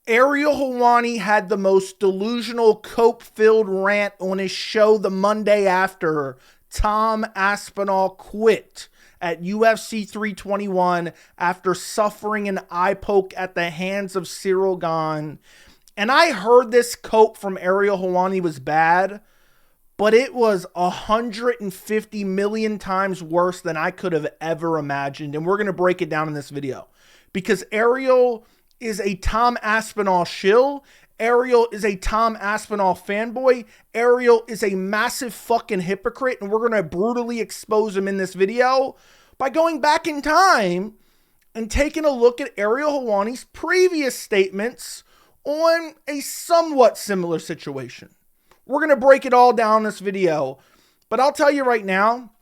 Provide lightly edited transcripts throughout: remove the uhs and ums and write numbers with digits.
Ariel Helwani had the most delusional, coke-filled rant on his show the Monday after Tom Aspinall quit at UFC 321 after suffering an eye poke at the hands of Ciryl Gane. And I heard this quote from Ariel Helwani was bad, but it was 150 million times worse than I could have ever imagined. And we're going to break it down in this video because Ariel is a Tom Aspinall shill. Ariel is a Tom Aspinall fanboy. Ariel is a massive fucking hypocrite, and we're going to brutally expose him in this video by going back in time and taking a look at Ariel Helwani's previous statements on a somewhat similar situation. We're going to break it all down in this video, but I'll tell you right now,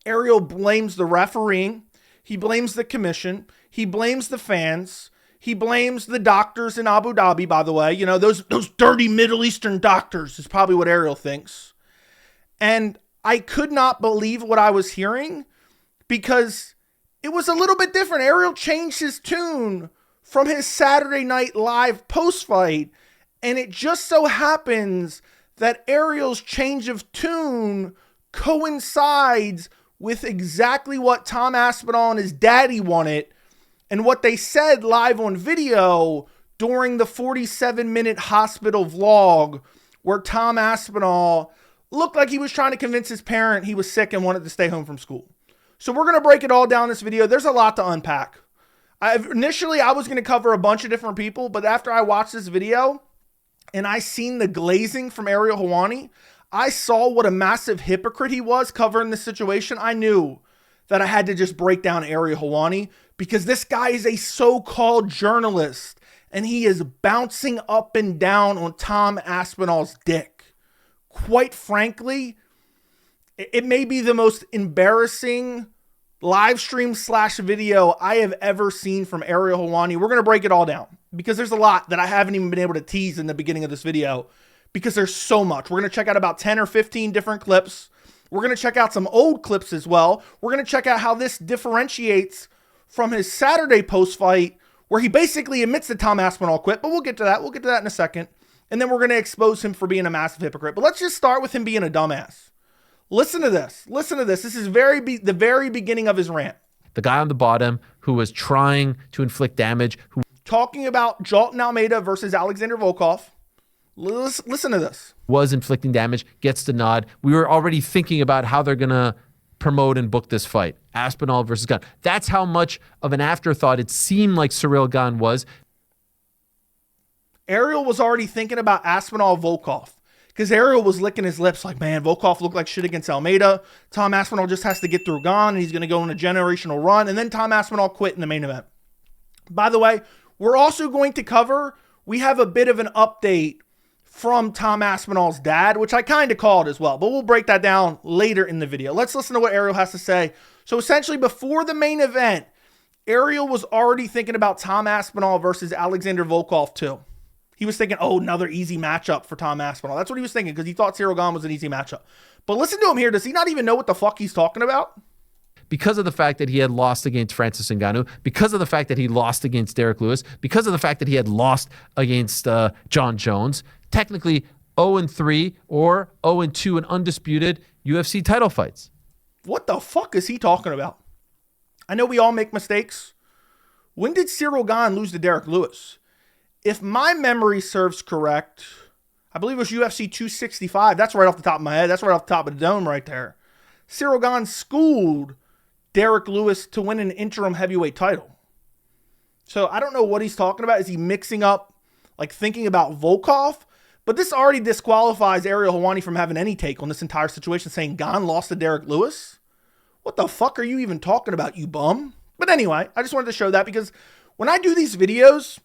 Ariel blames the refereeing. He blames the commission. He blames the fans. He blames the doctors in Abu Dhabi, by the way. You know, those dirty Middle Eastern doctors is probably what Ariel thinks. And I could not believe what I was hearing because it was a little bit different. Ariel changed his tune from his Saturday Night Live post-fight, and it just so happens that Ariel's change of tune coincides with exactly what Tom Aspinall and his daddy wanted, and what they said live on video during the 47-minute hospital vlog where Tom Aspinall looked like he was trying to convince his parent he was sick and wanted to stay home from school. So we're going to break it all down in this video. There's a lot to unpack. Initially, I was going to cover a bunch of different people, but after I watched this video and I seen the glazing from Ariel Helwani, I saw what a massive hypocrite he was covering this situation. I knew that I had to just break down Ariel Helwani because this guy is a so-called journalist and he is bouncing up and down on Tom Aspinall's dick. Quite frankly, it may be the most embarrassing live stream / video I have ever seen from Ariel Helwani. We're going to break it all down because there's a lot that I haven't even been able to tease in the beginning of this video because there's so much. We're going to check out about 10 or 15 different clips. We're going to check out some old clips as well. We're going to check out how this differentiates from his Saturday post-fight where he basically admits that Tom Aspinall quit, but we'll get to that. We'll get to that in a second. And then we're going to expose him for being a massive hypocrite. But let's just start with him being a dumbass. Listen to this. Listen to this. This is the very beginning of his rant. The guy on the bottom who was trying to inflict damage. Talking about Jailton Almeida versus Alexander Volkov. Listen to this. Was inflicting damage, gets the nod. We were already thinking about how they're going to promote and book this fight. Aspinall versus Gane. That's how much of an afterthought it seemed like Ciryl Gane was. Ariel was already thinking about Aspinall Volkov because Ariel was licking his lips like, man, Volkov looked like shit against Almeida. Tom Aspinall just has to get through Gane and he's going to go on a generational run. And then Tom Aspinall quit in the main event. By the way, we're also going to cover, we have a bit of an update from Tom Aspinall's dad, which I kind of called as well, but we'll break that down later in the video. Let's listen to what Ariel has to say. So essentially before the main event, Ariel was already thinking about Tom Aspinall versus Alexander Volkov too. He was thinking, oh, another easy matchup for Tom Aspinall. That's what he was thinking because he thought Ciryl Gane was an easy matchup. But listen to him here. Does he not even know what the fuck he's talking about? Because of the fact that he had lost against Francis Ngannou, because of the fact that he lost against Derek Lewis, because of the fact that he had lost against John Jones, technically 0-3 or 0-2 in undisputed UFC title fights. What the fuck is he talking about? I know we all make mistakes. When did Ciryl Gane lose to Derek Lewis? If my memory serves correct, I believe it was UFC 265. That's right off the top of my head. That's right off the top of the dome right there. Ciryl Gane schooled Derek Lewis to win an interim heavyweight title. So I don't know what he's talking about. Is he mixing up, like thinking about Volkov? But this already disqualifies Ariel Helwani from having any take on this entire situation, saying Gane lost to Derek Lewis. What the fuck are you even talking about, you bum? But anyway, I just wanted to show that because when I do these videos,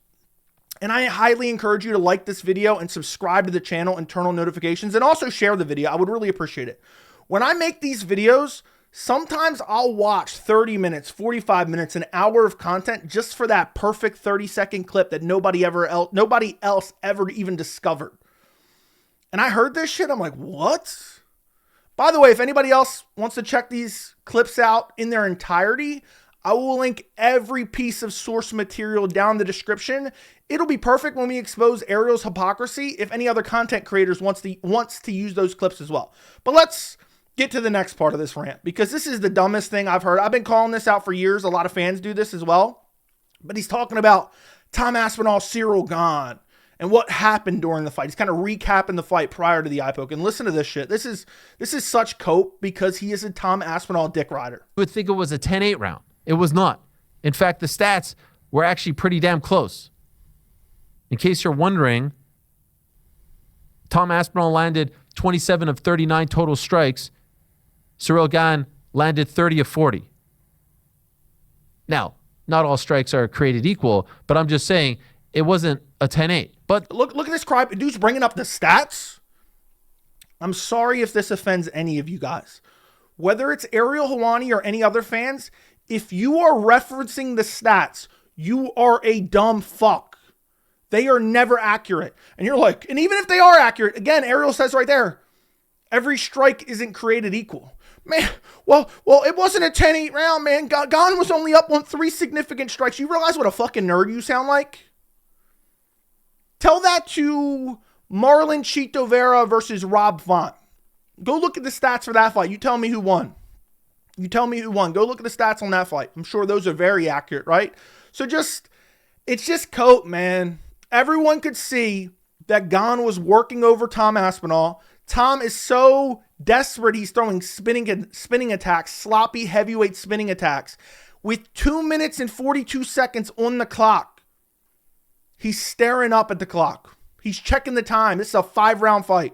and I highly encourage you to like this video and subscribe to the channel and turn on notifications and also share the video. I would really appreciate it. When I make these videos, sometimes I'll watch 30 minutes, 45 minutes, an hour of content just for that perfect 30-second clip that nobody else ever even discovered. And I heard this shit. I'm like, what? By the way, if anybody else wants to check these clips out in their entirety, I will link every piece of source material down in the description. It'll be perfect when we expose Ariel's hypocrisy if any other content creators wants to use those clips as well. But let's get to the next part of this rant, because this is the dumbest thing I've heard. I've been calling this out for years. A lot of fans do this as well. But he's talking about Tom Aspinall, Ciryl Gane, and what happened during the fight. He's kind of recapping the fight prior to the eye poke. And listen to this shit. This is such cope because he is a Tom Aspinall dick rider. You would think it was a 10-8 round. It was not. In fact, the stats were actually pretty damn close. In case you're wondering, Tom Aspinall landed 27 of 39 total strikes. Ciryl Gane landed 30 of 40. Now, not all strikes are created equal, but I'm just saying it wasn't a 10-8. But look at this cry. Dude's bringing up the stats. I'm sorry if this offends any of you guys. Whether it's Ariel Helwani or any other fans, if you are referencing the stats, you are a dumb fuck. They are never accurate. And you're like, and even if they are accurate, again, Ariel says right there, every strike isn't created equal. Man, well, it wasn't a 10-8 round, man. Gane was only up on 3 significant strikes. You realize what a fucking nerd you sound like? Tell that to Marlon Chito Vera versus Rob Font. Go look at the stats for that fight. You tell me who won. You tell me who won. Go look at the stats on that fight. I'm sure those are very accurate, right? So it's just cope, man. Everyone could see that Gane was working over Tom Aspinall. Tom is so desperate, he's throwing spinning attacks, sloppy heavyweight spinning attacks. With 2 minutes and 42 seconds on the clock, he's staring up at the clock. He's checking the time. This is a 5-round fight.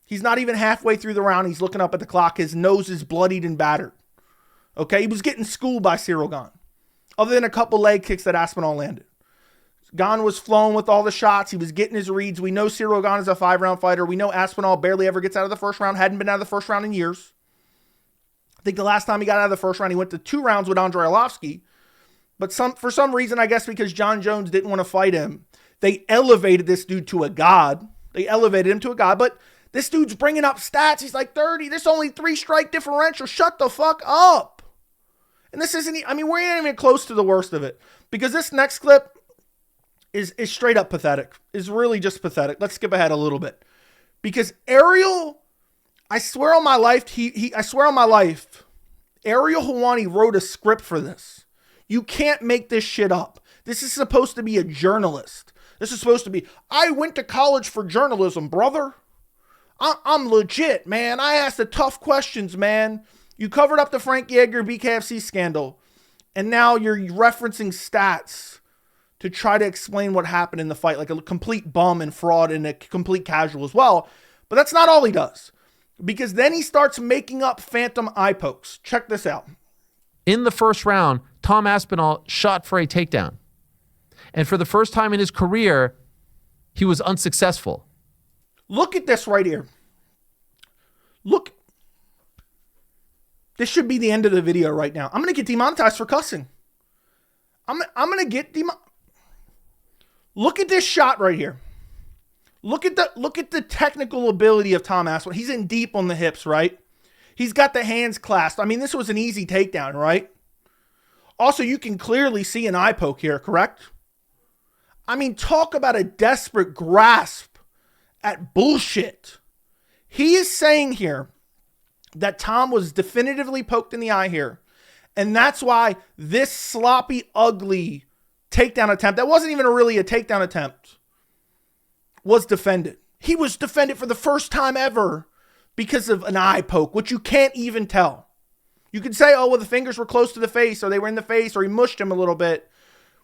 He's not even halfway through the round. He's looking up at the clock. His nose is bloodied and battered. Okay, he was getting schooled by Ciryl Gane, other than a couple leg kicks that Aspinall landed. Gane was flowing with all the shots. He was getting his reads. We know Ciryl Gane is a 5-round fighter. We know Aspinall barely ever gets out of the first round. Hadn't been out of the first round in years. I think the last time he got out of the first round, he went to 2 rounds with Andrei Arlovski. But for some reason, I guess because John Jones didn't want to fight him, they elevated this dude to a god. They elevated him to a god. But this dude's bringing up stats. He's like 30. There's only 3 strike differential. Shut the fuck up. And this isn't, I mean, we're not even close to the worst of it. Because this next clip is straight up pathetic. Is really just pathetic. Let's skip ahead a little bit. Because Ariel, I swear on my life, Ariel Helwani wrote a script for this. You can't make this shit up. This is supposed to be a journalist. This is supposed to be, I went to college for journalism, brother. I'm legit, man. I asked the tough questions, man. You covered up the Frank Yeager BKFC scandal, and now you're referencing stats to try to explain what happened in the fight, like a complete bum and fraud and a complete casual as well. But that's not all he does, because then he starts making up phantom eye pokes. Check this out. in the first round, Tom Aspinall shot for a takedown. And for the first time in his career, he was unsuccessful. Look at this right here. Look. This should be the end of the video right now. I'm going to get demonetized for cussing. I'm going to get Look at this shot right here. Look at the technical ability of Tom Aspinall. He's in deep on the hips, right? He's got the hands clasped. I mean, this was an easy takedown, right? Also, you can clearly see an eye poke here, correct? I mean, talk about a desperate grasp at bullshit. He is saying here that Tom was definitively poked in the eye here. And that's why this sloppy, ugly takedown attempt, that wasn't even really a takedown attempt, was defended. He was defended for the first time ever because of an eye poke, which you can't even tell. You could say, oh, well, the fingers were close to the face, or they were in the face, or he mushed him a little bit.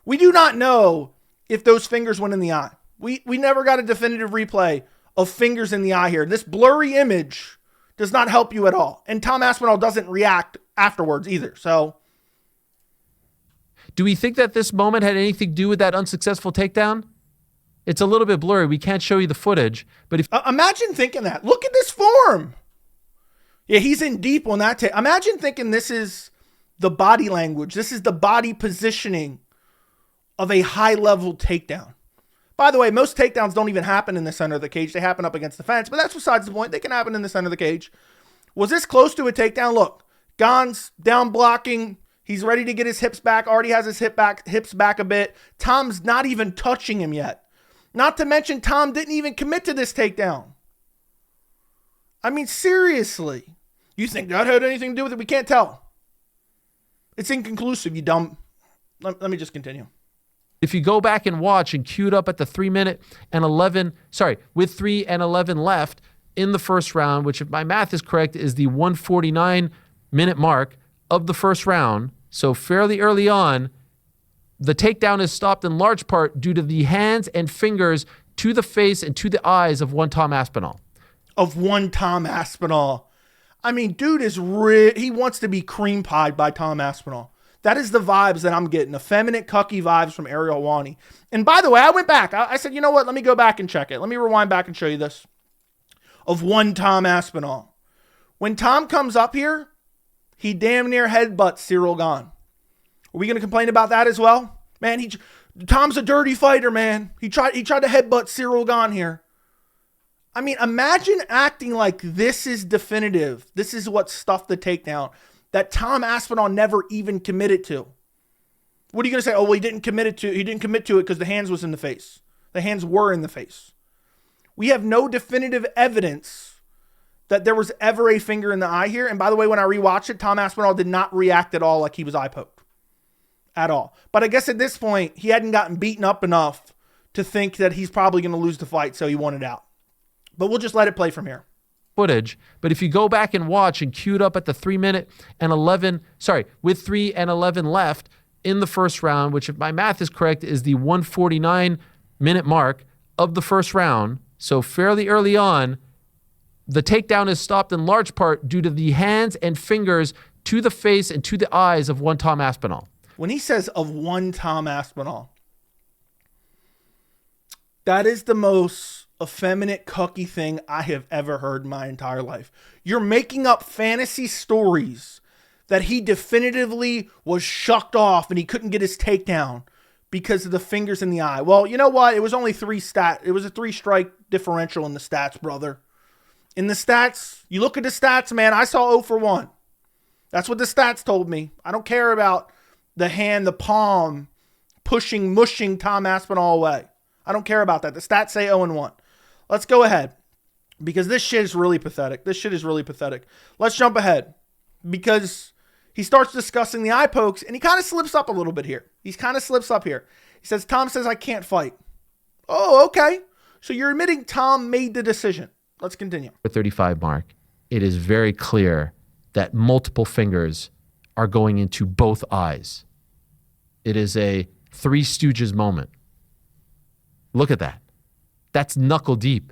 We do not know if those fingers went in the eye. We never got a definitive replay of fingers in the eye here. This blurry image does not help you at all. And Tom Aspinall doesn't react afterwards either. So, do we think that this moment had anything to do with that unsuccessful takedown? It's a little bit blurry. We can't show you the footage, but if imagine thinking that. Look at this form. Yeah, he's in deep on that. Imagine thinking this is the body language. This is the body positioning of a high-level takedown. By the way, most takedowns don't even happen in the center of the cage. They happen up against the fence, but that's besides the point. They can happen in the center of the cage. Was this close to a takedown? Look, Gane's down blocking. He's ready to get his hips back, already has his hips back a bit. Tom's not even touching him yet. Not to mention Tom didn't even commit to this takedown. I mean, seriously. You think that had anything to do with it? We can't tell. It's inconclusive, you dumb. Let me just continue. If you go back and watch and queued up at the 3 minute and 11, with 3 and 11 left in the first round, which if my math is correct is the 149-minute mark of the first round. So fairly early on, the takedown is stopped in large part due to the hands and fingers to the face and to the eyes of one Tom Aspinall. I mean, dude is he wants to be cream pied by Tom Aspinall. That is the vibes that I'm getting, effeminate, cucky vibes from Ariel Helwani. And by the way, I went back. I said, you know what? Let me go back and check it. Let me rewind back and show you this. Of one Tom Aspinall. When Tom comes up here, he damn near headbutts Ciryl Gane. Are we going to complain about that as well? Man, Tom's a dirty fighter, man. He tried to headbutt Ciryl Gane here. I mean, imagine acting like this is definitive. This is what stuffed the takedown that Tom Aspinall never even committed to. What are you going to say? Oh, well, he didn't commit to it because the hands was in the face. The hands were in the face. We have no definitive evidence that there was ever a finger in the eye here. And by the way, when I rewatched it, Tom Aspinall did not react at all like he was eye poked. At all. But I guess at this point, he hadn't gotten beaten up enough to think that he's probably going to lose the fight, so he wanted out. But we'll just let it play from here. Footage, but if you go back and watch and queued up at the 3 minute and 11, with 3 and 11 left in the first round, which if my math is correct is the 149-minute mark of the first round. So fairly early on, the takedown is stopped in large part due to the hands and fingers to the face and to the eyes of one Tom Aspinall. When he says of one Tom Aspinall, that is the most effeminate, cucky thing I have ever heard in my entire life. You're making up fantasy stories that he definitively was shucked off and he couldn't get his takedown because of the fingers in the eye. Well, you know what? It was only it was a 3-strike differential in the stats, brother. In the stats, you look at the stats, man, I saw 0 for 1. That's what the stats told me. I don't care about the hand, the palm, mushing Tom Aspinall away. I don't care about that. The stats say 0 and 1. Let's go ahead because this shit is really pathetic. Let's jump ahead because he starts discussing the eye pokes and he kind of slips up a little bit here. He says, Tom says, I can't fight. Oh, okay. So you're admitting Tom made the decision. Let's continue. The 35 mark, it is very clear that multiple fingers are going into both eyes. It is a Three Stooges moment. Look at that. That's knuckle deep.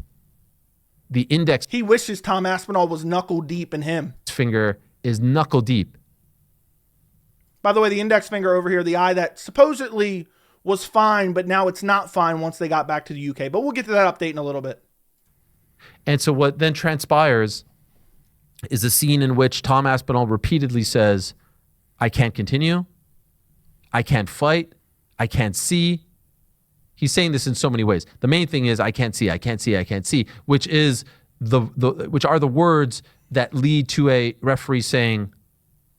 The index. He wishes Tom Aspinall was knuckle deep in him. Finger is knuckle deep. By the way, the index finger over here, the eye that supposedly was fine, but now it's not fine once they got back to the UK. But we'll get to that update in a little bit. And so what then transpires is a scene in which Tom Aspinall repeatedly says, I can't continue. I can't fight. I can't see. He's saying this in so many ways. The main thing is I can't see, which is which are the words that lead to a referee saying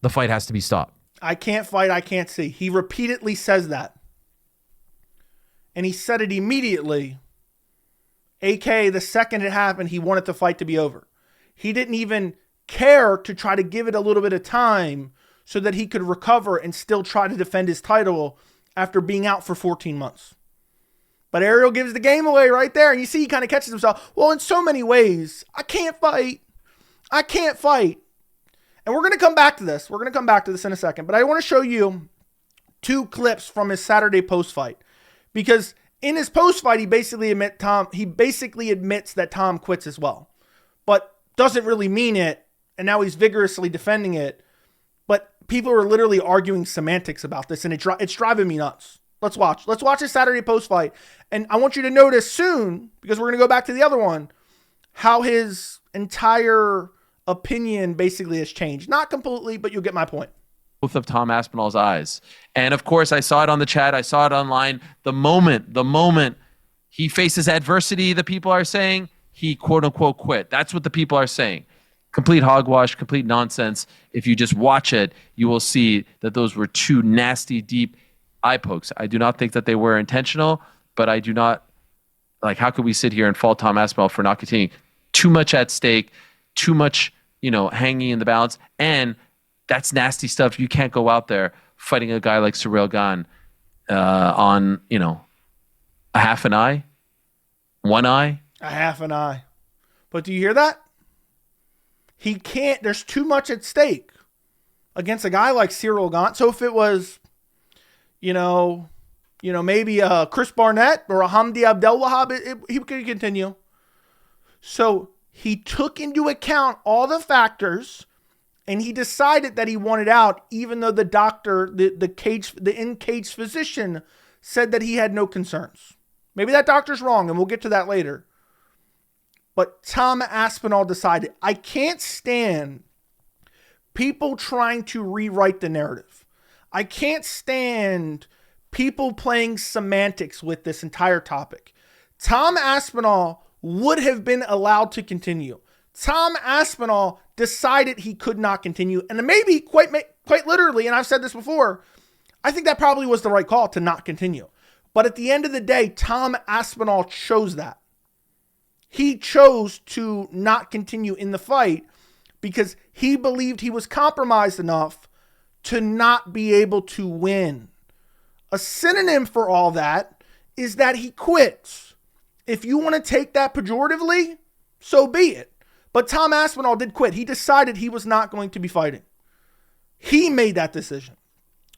the fight has to be stopped. I can't fight, I can't see. He repeatedly says that. And he said it immediately. AK, the second it happened, he wanted the fight to be over. He didn't even care to try to give it a little bit of time so that he could recover and still try to defend his title after being out for 14 months. But Ariel gives the game away right there. And you see he kind of catches himself. Well, in so many ways, I can't fight. And we're going to come back to this. In a second. But I want to show you 2 clips from his Saturday post-fight. Because in his post-fight, he basically admits that Tom quits as well. But doesn't really mean it. And now he's vigorously defending it. But people are literally arguing semantics about this. And it's driving me nuts. Let's watch his Saturday post-fight. And I want you to notice soon, because we're going to go back to the other one, how his entire opinion basically has changed. Not completely, but you'll get my point. Both of Tom Aspinall's eyes. And of course, I saw it on the chat. I saw it online. The moment he faces adversity, the people are saying, he quote unquote quit. That's what the people are saying. complete hogwash, complete nonsense. If you just watch it, you will see that those were two nasty, deep eye pokes. I do not think that they were intentional, but I do not, like, how could we sit here and fault Tom Aspinall for not continuing? Too much at stake, too much, hanging in the balance. And that's nasty stuff. You can't go out there fighting a guy like Ciryl Gane on, a half an eye, one eye. A half an eye. But do you hear that? He can't. There's too much at stake against a guy like Ciryl Gane. So if it was, maybe a Chris Barnett or a Hamdi Abdelwahab, he could continue. So he took into account all the factors, and he decided that he wanted out, even though the doctor, the in-cage physician, said that he had no concerns. Maybe that doctor's wrong, and we'll get to that later. But Tom Aspinall decided, I can't stand people trying to rewrite the narrative. I can't stand people playing semantics with this entire topic. Tom Aspinall would have been allowed to continue. Tom Aspinall decided he could not continue. And maybe quite literally, and I've said this before, I think that probably was the right call to not continue. But at the end of the day, Tom Aspinall chose that. He chose to not continue in the fight because he believed he was compromised enough to not be able to win. A synonym for all that is that he quits. If you want to take that pejoratively, so be it. But Tom Aspinall did quit. He decided he was not going to be fighting. He made that decision.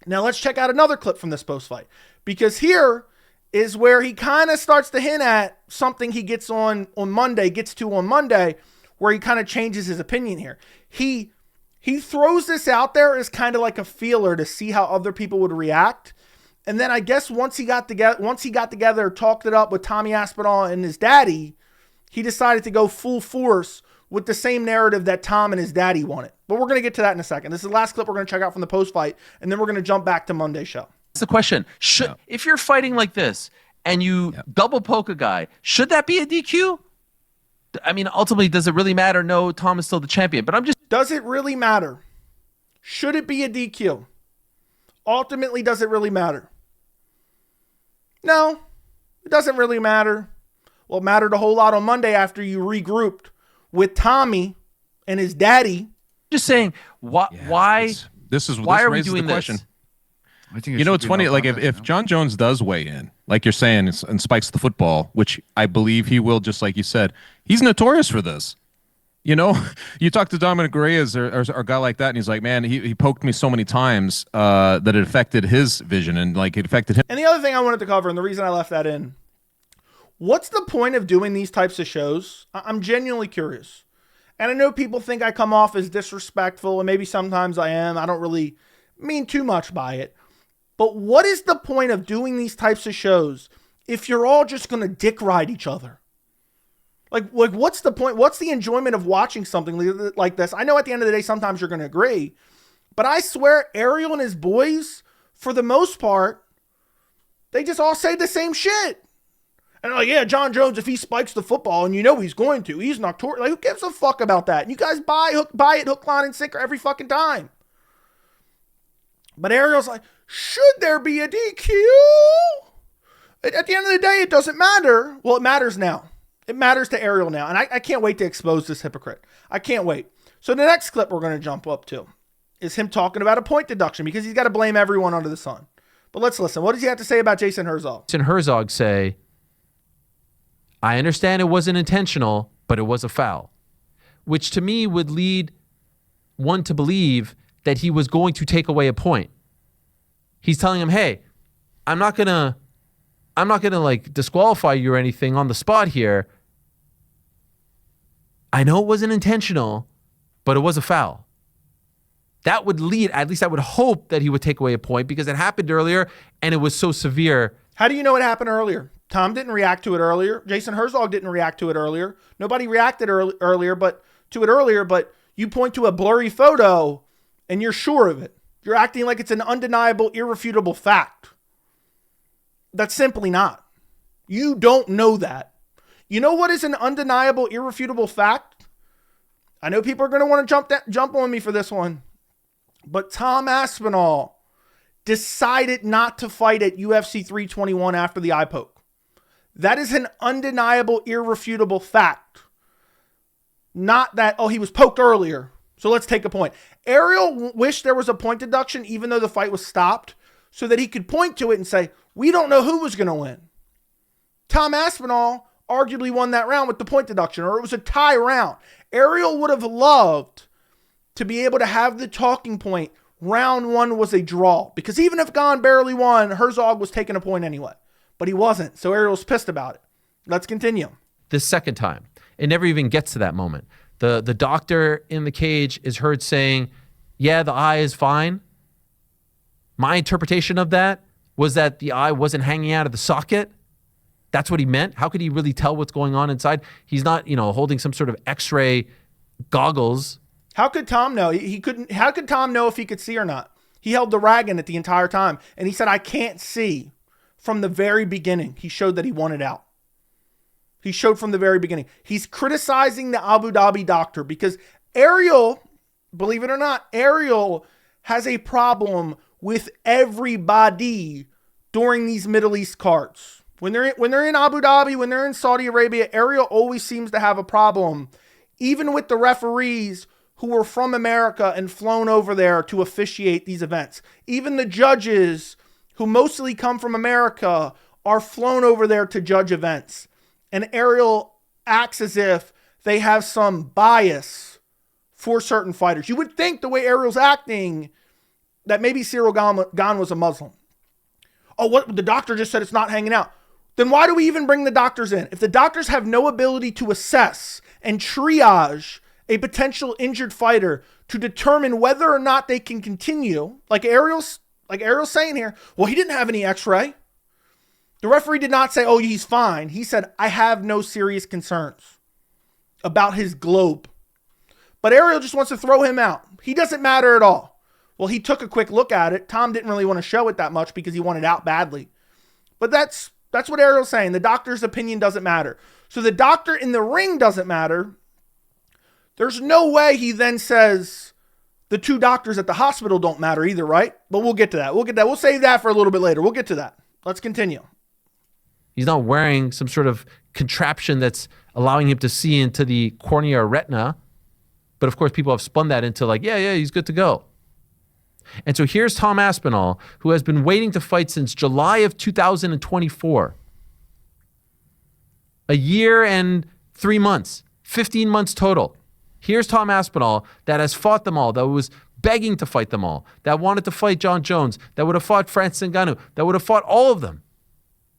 Now let's check out another clip from this post-fight, because here is where he kind of starts to hint at something he gets to on Monday, where he kind of changes his opinion here. He throws this out there as kind of like a feeler to see how other people would react. And then I guess once he got together, talked it up with Tommy Aspinall and his daddy, he decided to go full force with the same narrative that Tom and his daddy wanted. But we're going to get to that in a second. This is the last clip we're going to check out from the post-fight, and then we're going to jump back to Monday's show. That's the question. If you're fighting like this and you double poke a guy, should that be a DQ? I mean, ultimately, does it really matter? No, Tom is still the champion. But Does it really matter? Should it be a DQ? Ultimately, does it really matter? No, it doesn't really matter. Well, it mattered a whole lot on Monday after you regrouped with Tommy and his daddy. Just saying, why are we doing this? Question. It's funny. Like if John Jones does weigh in, like you're saying, and spikes the football, which I believe he will, just like you said, he's notorious for this. You talk to Dominic Reyes or a guy like that, and he's like, man, he poked me so many times that it affected his vision and like it affected him. And the other thing I wanted to cover, and the reason I left that in, what's the point of doing these types of shows? I'm genuinely curious. And I know people think I come off as disrespectful, and maybe sometimes I am. I don't really mean too much by it. But what is the point of doing these types of shows if you're all just going to dick ride each other? Like what's the point? What's the enjoyment of watching something like this? I know at the end of the day, sometimes you're going to agree. But I swear, Ariel and his boys, for the most part, they just all say the same shit. And they're like, yeah, John Jones, if he spikes the football, and he's going to, he's notorious. Like, who gives a fuck about that? And you guys buy it, hook, line, and sinker every fucking time. But Ariel's like, should there be a DQ? At the end of the day, it doesn't matter. Well, it matters now. It matters to Ariel now. And I can't wait to expose this hypocrite. I can't wait. So the next clip we're going to jump up to is him talking about a point deduction because he's got to blame everyone under the sun. But let's listen. What does he have to say about Jason Herzog? Jason Herzog say, I understand it wasn't intentional, but it was a foul, which to me would lead one to believe that he was going to take away a point. He's telling him, hey, I'm not gonna like disqualify you or anything on the spot here. I know it wasn't intentional, but it was a foul. That would lead, at least I would hope that he would take away a point because it happened earlier and it was so severe. How do you know it happened earlier? Tom didn't react to it earlier. Jason Herzog didn't react to it earlier. Nobody reacted earlier, but you point to a blurry photo and you're sure of it. You're acting like it's an undeniable, irrefutable fact. That's simply not. You don't know that. You know what is an undeniable, irrefutable fact? I know people are going to want to jump on me for this one, but Tom Aspinall decided not to fight at UFC 321 after the eye poke. That is an undeniable, irrefutable fact. Not that, he was poked earlier, so let's take a point. Ariel wished there was a point deduction even though the fight was stopped so that he could point to it and say, we don't know who was going to win. Tom Aspinall arguably won that round with the point deduction, or it was a tie round. Ariel would have loved to be able to have the talking point, round 1 was a draw. Because even if Gane barely won, Herzog was taking a point anyway. But he wasn't, so Ariel's pissed about it. Let's continue. The second time, it never even gets to that moment. The doctor in the cage is heard saying, yeah, the eye is fine. My interpretation of that was that the eye wasn't hanging out of the socket. That's what he meant. How could he really tell what's going on inside? He's not, holding some sort of X-ray goggles. How could Tom know? He couldn't. How could Tom know if he could see or not? He held the rag in it the entire time, and he said, I can't see. From the very beginning, he showed that he wanted out. He showed from the very beginning. He's criticizing the Abu Dhabi doctor because Ariel, believe it or not, Ariel has a problem with everybody during these Middle East cards. When they're in Abu Dhabi, when they're in Saudi Arabia, Ariel always seems to have a problem, even with the referees who were from America and flown over there to officiate these events. Even the judges who mostly come from America are flown over there to judge events. And Ariel acts as if they have some bias for certain fighters. You would think the way Ariel's acting that maybe Ciryl Gane was a Muslim. What the doctor just said it's not hanging out. Then why do we even bring the doctors in? If the doctors have no ability to assess and triage a potential injured fighter to determine whether or not they can continue, like Ariel's saying here, well, he didn't have any x-ray. The referee did not say, he's fine. He said, I have no serious concerns about his globe. But Ariel just wants to throw him out. He doesn't matter at all. Well, he took a quick look at it. Tom didn't really want to show it that much because he wanted out badly. But that's what Ariel's saying. The doctor's opinion doesn't matter. So the doctor in the ring doesn't matter. There's no way he then says the two doctors at the hospital don't matter either, right? But we'll get to that. We'll save that for a little bit later. We'll get to that. Let's continue. He's not wearing some sort of contraption that's allowing him to see into the cornea or retina. But of course, people have spun that into he's good to go. And so here's Tom Aspinall, who has been waiting to fight since July of 2024. A year and 3 months, 15 months total. Here's Tom Aspinall that has fought them all, that was begging to fight them all, that wanted to fight John Jones, that would have fought Francis Ngannou, that would have fought all of them.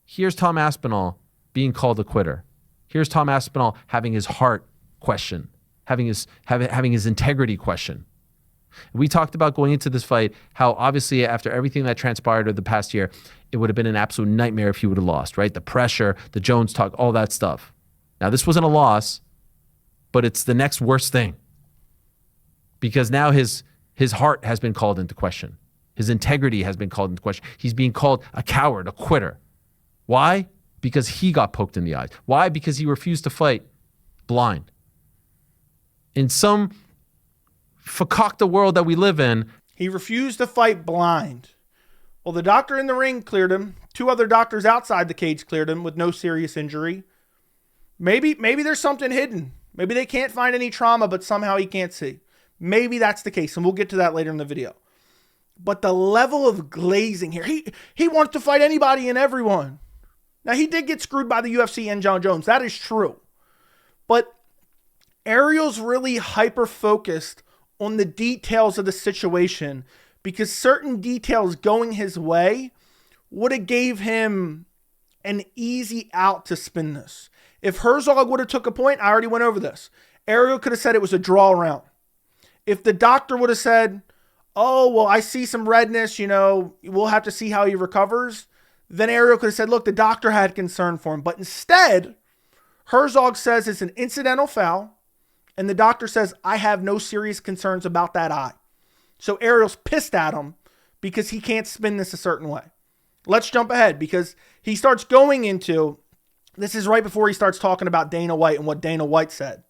Here's Tom Aspinall being called a quitter. Here's Tom Aspinall having his heart questioned, having his integrity questioned. We talked about going into this fight, how obviously after everything that transpired over the past year, it would have been an absolute nightmare if he would have lost, right? The pressure, the Jones talk, all that stuff. Now, this wasn't a loss, but it's the next worst thing. Because now his heart has been called into question. His integrity has been called into question. He's being called a coward, a quitter. Why? Because he got poked in the eyes. Why? Because he refused to fight blind. In some fakakta world that we live in, he refused to fight blind. Well, the doctor in the ring cleared him. 2 other doctors outside the cage cleared him with no serious injury. Maybe there's something hidden. Maybe they can't find any trauma, but somehow he can't see. Maybe that's the case, and we'll get to that later in the video. But the level of glazing here, he wants to fight anybody and everyone. Now, he did get screwed by the UFC and John Jones. That is true. But Ariel's really hyper-focused on the details of the situation because certain details going his way would have gave him an easy out to spin this. If Herzog would have took a point, I already went over this. Ariel could have said it was a draw round. If the doctor would have said, I see some redness, we'll have to see how he recovers, then Ariel could have said, look, the doctor had concern for him. But instead, Herzog says it's an incidental foul, and the doctor says, I have no serious concerns about that eye. So Ariel's pissed at him because he can't spin this a certain way. Let's jump ahead because he starts going into, this is right before he starts talking about Dana White and what Dana White said.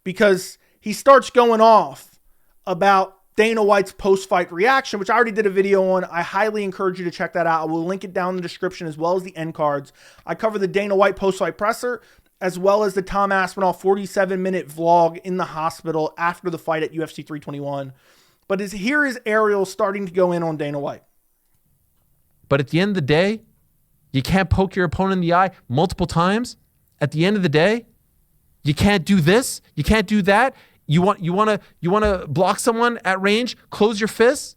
Because he starts going off about Dana White's post-fight reaction, which I already did a video on. I highly encourage you to check that out. I will link it down in the description as well as the end cards. I cover the Dana White post-fight presser as well as the Tom Aspinall 47-minute vlog in the hospital after the fight at UFC 321. But here is Ariel starting to go in on Dana White. But at the end of the day, you can't poke your opponent in the eye multiple times. At the end of the day, you can't do this. You can't do that. You want to block someone at range, close your fists.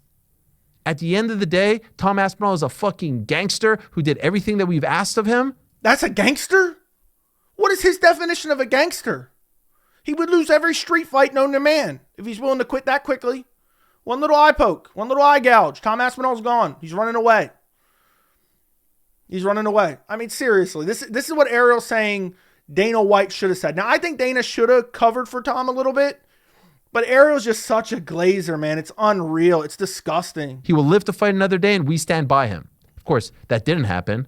At the end of the day, Tom Aspinall is a fucking gangster who did everything that we've asked of him. That's a gangster? What is his definition of a gangster? He would lose every street fight known to man if he's willing to quit that quickly. One little eye poke, one little eye gouge. Tom Aspinall's gone. He's running away. He's running away. I mean, seriously, this is what Ariel's saying Dana White should have said. Now, I think Dana should have covered for Tom a little bit, but Ariel's just such a glazer, man. It's unreal. It's disgusting. He will live to fight another day, and we stand by him. Of course, that didn't happen.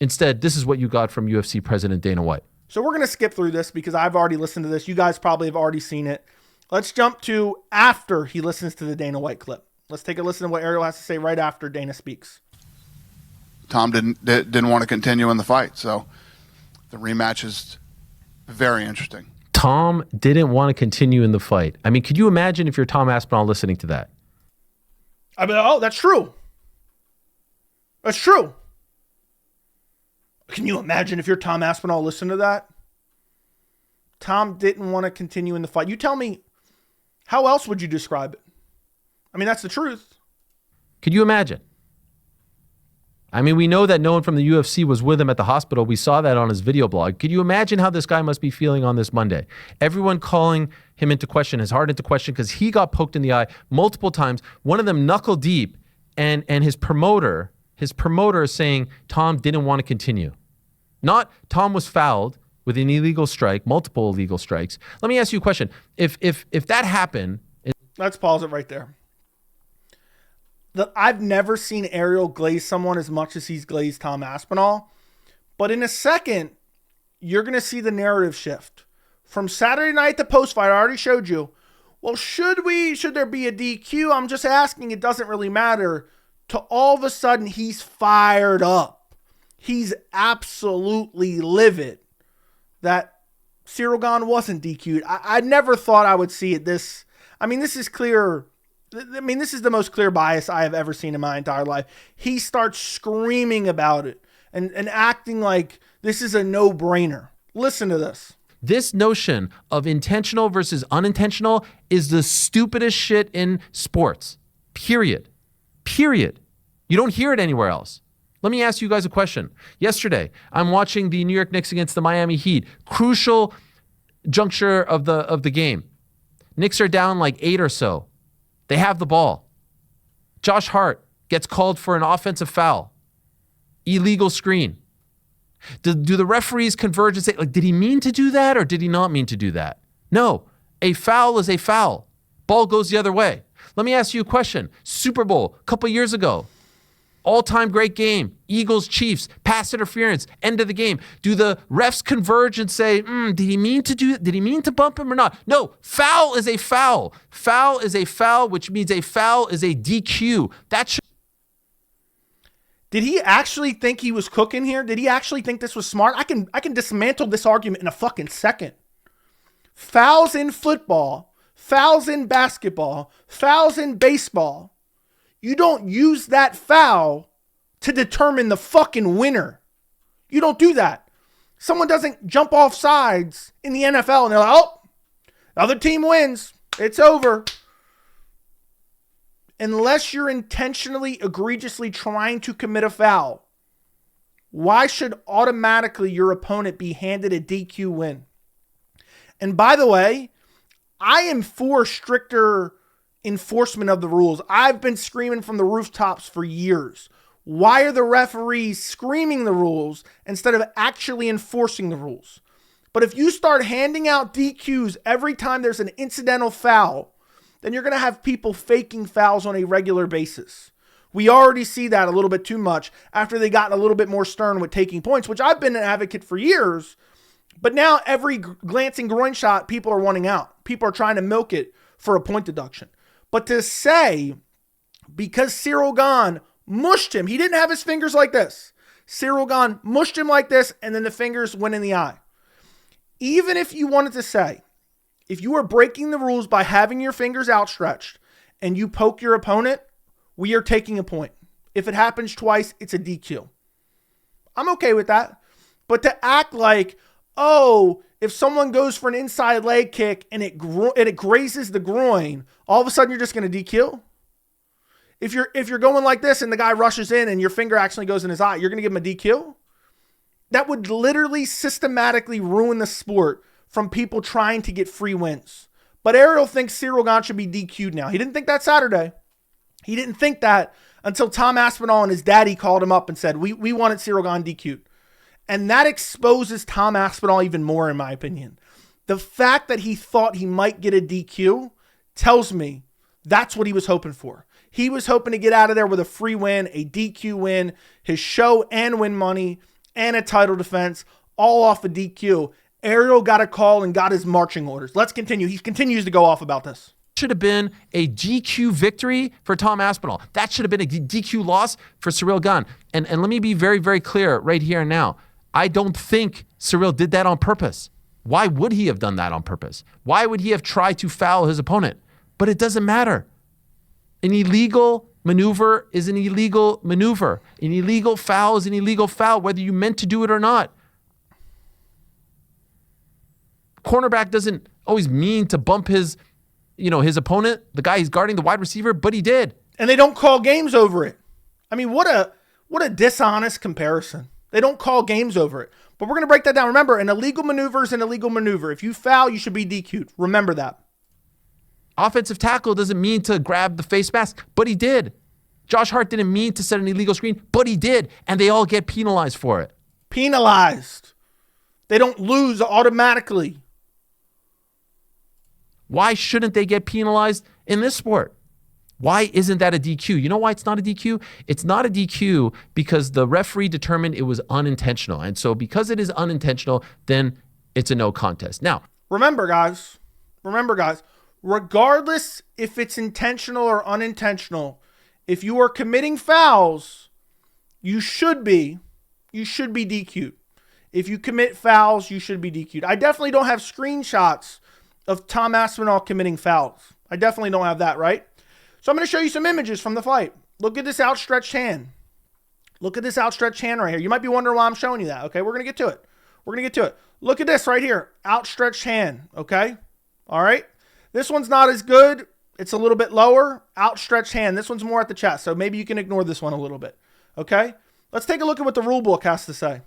Instead, this is what you got from UFC President Dana White. So we're going to skip through this because I've already listened to this. You guys probably have already seen it. Let's jump to after he listens to the Dana White clip. Let's take a listen to what Ariel has to say right after Dana speaks. Tom didn't want to continue in the fight, so the rematch is very interesting. Tom didn't want to continue in the fight. I mean, could you imagine if you're Tom Aspinall listening to that? I mean, oh, that's true. That's true. Can you imagine if you're Tom Aspinall listening to that? Tom didn't want to continue in the fight. You tell me, how else would you describe it? I mean, that's the truth. Could you imagine? I mean, we know that no one from the UFC was with him at the hospital. We saw that on his video blog. Could you imagine how this guy must be feeling on this Monday? Everyone calling him into question, his heart into question, because he got poked in the eye multiple times, one of them knuckle deep, and his promoter is saying Tom didn't want to continue. Not Tom was fouled with an illegal strike, multiple illegal strikes. Let me ask you a question. If that happened... Let's pause it right there. I've never seen Ariel glaze someone as much as he's glazed Tom Aspinall. But in a second, you're going to see the narrative shift. From Saturday night to post-fight, I already showed you. Well, should there be a DQ? I'm just asking. It doesn't really matter. To all of a sudden, he's fired up. He's absolutely livid that Ciryl Gane wasn't DQ'd. I never thought I would see it this. I mean, this is clear. I mean, this is the most clear bias I have ever seen in my entire life. He starts screaming about it and acting like this is a no-brainer. Listen to this. This notion of intentional versus unintentional is the stupidest shit in sports. Period. Period. You don't hear it anywhere else. Let me ask you guys a question. Yesterday, I'm watching the New York Knicks against the Miami Heat. Crucial juncture of the game. Knicks are down like 8 or so. They have the ball. Josh Hart gets called for an offensive foul. Illegal screen. Do the referees converge and say, like, did he mean to do that or did he not mean to do that? No. A foul is a foul. Ball goes the other way. Let me ask you a question. Super Bowl, a couple years ago. All-time great game. Eagles, Chiefs, pass interference, end of the game. Do the refs converge and say, did he mean to bump him or not? No, foul is a foul. Foul is a foul, which means a foul is a DQ. Did he actually think he was cooking here? Did he actually think this was smart? I can dismantle this argument in a fucking second. Fouls in football, fouls in basketball, fouls in baseball. You don't use that foul to determine the fucking winner. You don't do that. Someone doesn't jump off sides in the NFL and they're like, oh, the other team wins. It's over. Unless you're intentionally, egregiously trying to commit a foul, why should automatically your opponent be handed a DQ win? And by the way, I am for stricter enforcement of the rules. I've been screaming from the rooftops for years. Why are the referees screaming the rules instead of actually enforcing the rules? But if you start handing out DQs every time there's an incidental foul, then you're going to have people faking fouls on a regular basis. We already see that a little bit too much after they got a little bit more stern with taking points, which I've been an advocate for years. But now every glancing groin shot, people are wanting out. People are trying to milk it for a point deduction. But to say, because Ciryl Gane mushed him, he didn't have his fingers like this. Ciryl Gane mushed him like this, and then the fingers went in the eye. Even if you wanted to say, if you are breaking the rules by having your fingers outstretched and you poke your opponent, we are taking a point. If it happens twice, it's a DQ. I'm okay with that. But to act like, oh, if someone goes for an inside leg kick and it grazes the groin, all of a sudden you're just going to DQ? If you're going like this and the guy rushes in and your finger actually goes in his eye, you're going to give him a DQ? That would literally systematically ruin the sport from people trying to get free wins. But Ariel thinks Ciryl Gane should be DQ'd now. He didn't think that Saturday. He didn't think that until Tom Aspinall and his daddy called him up and said, we wanted Ciryl Gane DQ'd. And that exposes Tom Aspinall even more, in my opinion. The fact that he thought he might get a DQ tells me that's what he was hoping for. He was hoping to get out of there with a free win, a DQ win, his show and win money, and a title defense, all off a DQ. Ariel got a call and got his marching orders. Let's continue. He continues to go off about this. Should have been a DQ victory for Tom Aspinall. That should have been a DQ loss for Ciryl Gane. And let me be very, very clear right here and now. I don't think Ciryl did that on purpose. Why would he have done that on purpose? Why would he have tried to foul his opponent? But it doesn't matter. An illegal maneuver is an illegal maneuver. An illegal foul is an illegal foul, whether you meant to do it or not. Cornerback doesn't always mean to bump his opponent, the guy he's guarding, the wide receiver, but he did. And they don't call games over it. I mean, what a dishonest comparison. They don't call games over it. But we're going to break that down. Remember, an illegal maneuver is an illegal maneuver. If you foul, you should be DQ'd. Remember that. Offensive tackle doesn't mean to grab the face mask, but he did. Josh Hart didn't mean to set an illegal screen, but he did. And they all get penalized for it. Penalized. They don't lose automatically. Why shouldn't they get penalized in this sport? Why isn't that a DQ? You know why it's not a DQ? It's not a DQ because the referee determined it was unintentional. And so because it is unintentional, then it's a no contest. Now, remember guys, regardless if it's intentional or unintentional, if you are committing fouls, you should be DQ'd. If you commit fouls, you should be DQ'd. I definitely don't have screenshots of Tom Aspinall committing fouls. I definitely don't have that, right? So I'm going to show you some images from the fight. Look at this outstretched hand. Look at this outstretched hand right here. You might be wondering why I'm showing you that. Okay, we're going to get to it. Look at this right here. Outstretched hand. Okay. All right. This one's not as good. It's a little bit lower. Outstretched hand. This one's more at the chest. So maybe you can ignore this one a little bit. Okay. Let's take a look at what the rule book has to say.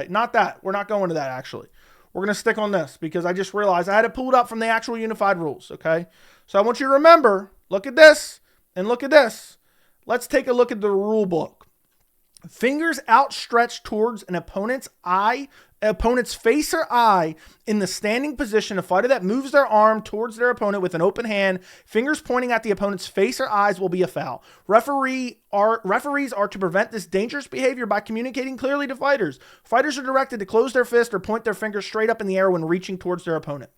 Not that. We're not going to that actually. We're going to stick on this because I just realized I had it pulled up from the actual unified rules, okay? So I want you to remember, look at this and look at this. Let's take a look at the rule book. Fingers outstretched towards an opponent's face or eye in the standing position. A fighter that moves their arm towards their opponent with an open hand, fingers pointing at the opponent's face or eyes will be a foul. Referees are to prevent this dangerous behavior by communicating clearly to fighters. Fighters are directed to close their fist or point their fingers straight up in the air when reaching towards their opponent.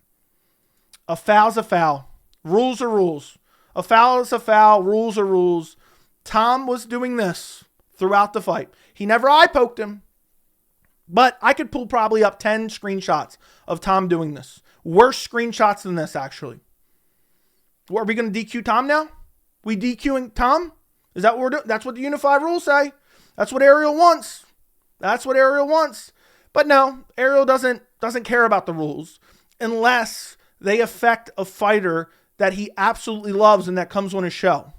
A foul's a foul. Rules are rules. A foul is a foul. Rules are rules. Tom was doing this throughout the fight. He never eye poked him. But I could pull probably up 10 screenshots of Tom doing this. Worse screenshots than this, actually. What, are we going to DQ Tom now? We DQing Tom? Is that what we're doing? That's what the unified rules say. That's what Ariel wants. But no, Ariel doesn't care about the rules unless they affect a fighter that he absolutely loves and that comes on his show.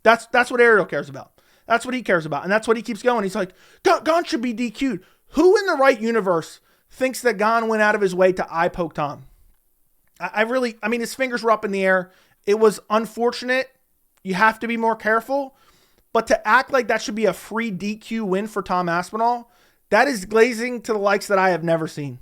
That's what Ariel cares about. That's what he cares about. And that's what he keeps going. He's like, Gane should be DQ'd. Who in the right universe thinks that Gane went out of his way to eye poke Tom? I mean, his fingers were up in the air. It was unfortunate. You have to be more careful. But to act like that should be a free DQ win for Tom Aspinall, that is glazing to the likes that I have never seen.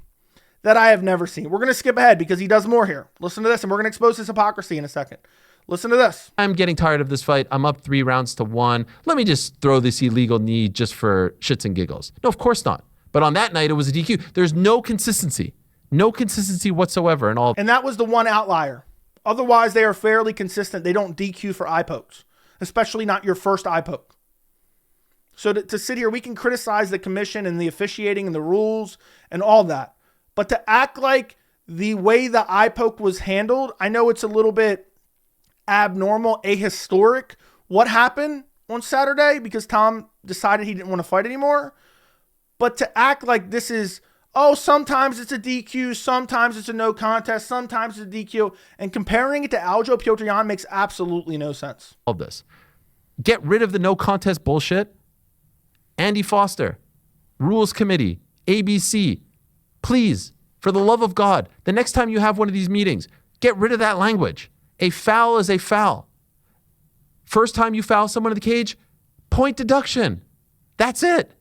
We're going to skip ahead because he does more here. Listen to this, and we're going to expose his hypocrisy in a second. Listen to this. I'm getting tired of this fight. I'm up 3 rounds to 1. Let me just throw this illegal knee just for shits and giggles. No, of course not. But on that night, it was a DQ. There's no consistency whatsoever in all. And that was the one outlier. Otherwise, they are fairly consistent. They don't DQ for eye pokes, especially not your first eye poke. So to sit here, we can criticize the commission and the officiating and the rules and all that. But to act like the way the eye poke was handled, I know it's a little bit abnormal, ahistoric, what happened on Saturday because Tom decided he didn't want to fight anymore. But to act like this is, oh, sometimes it's a DQ, sometimes it's a no contest, sometimes it's a DQ, and comparing it to Aljo Piotryan makes absolutely no sense. All this. Get rid of the no contest bullshit. Andy Foster, Rules Committee, ABC, please, for the love of God, the next time you have one of these meetings, get rid of that language. A foul is a foul. First time you foul someone in the cage, point deduction. That's it.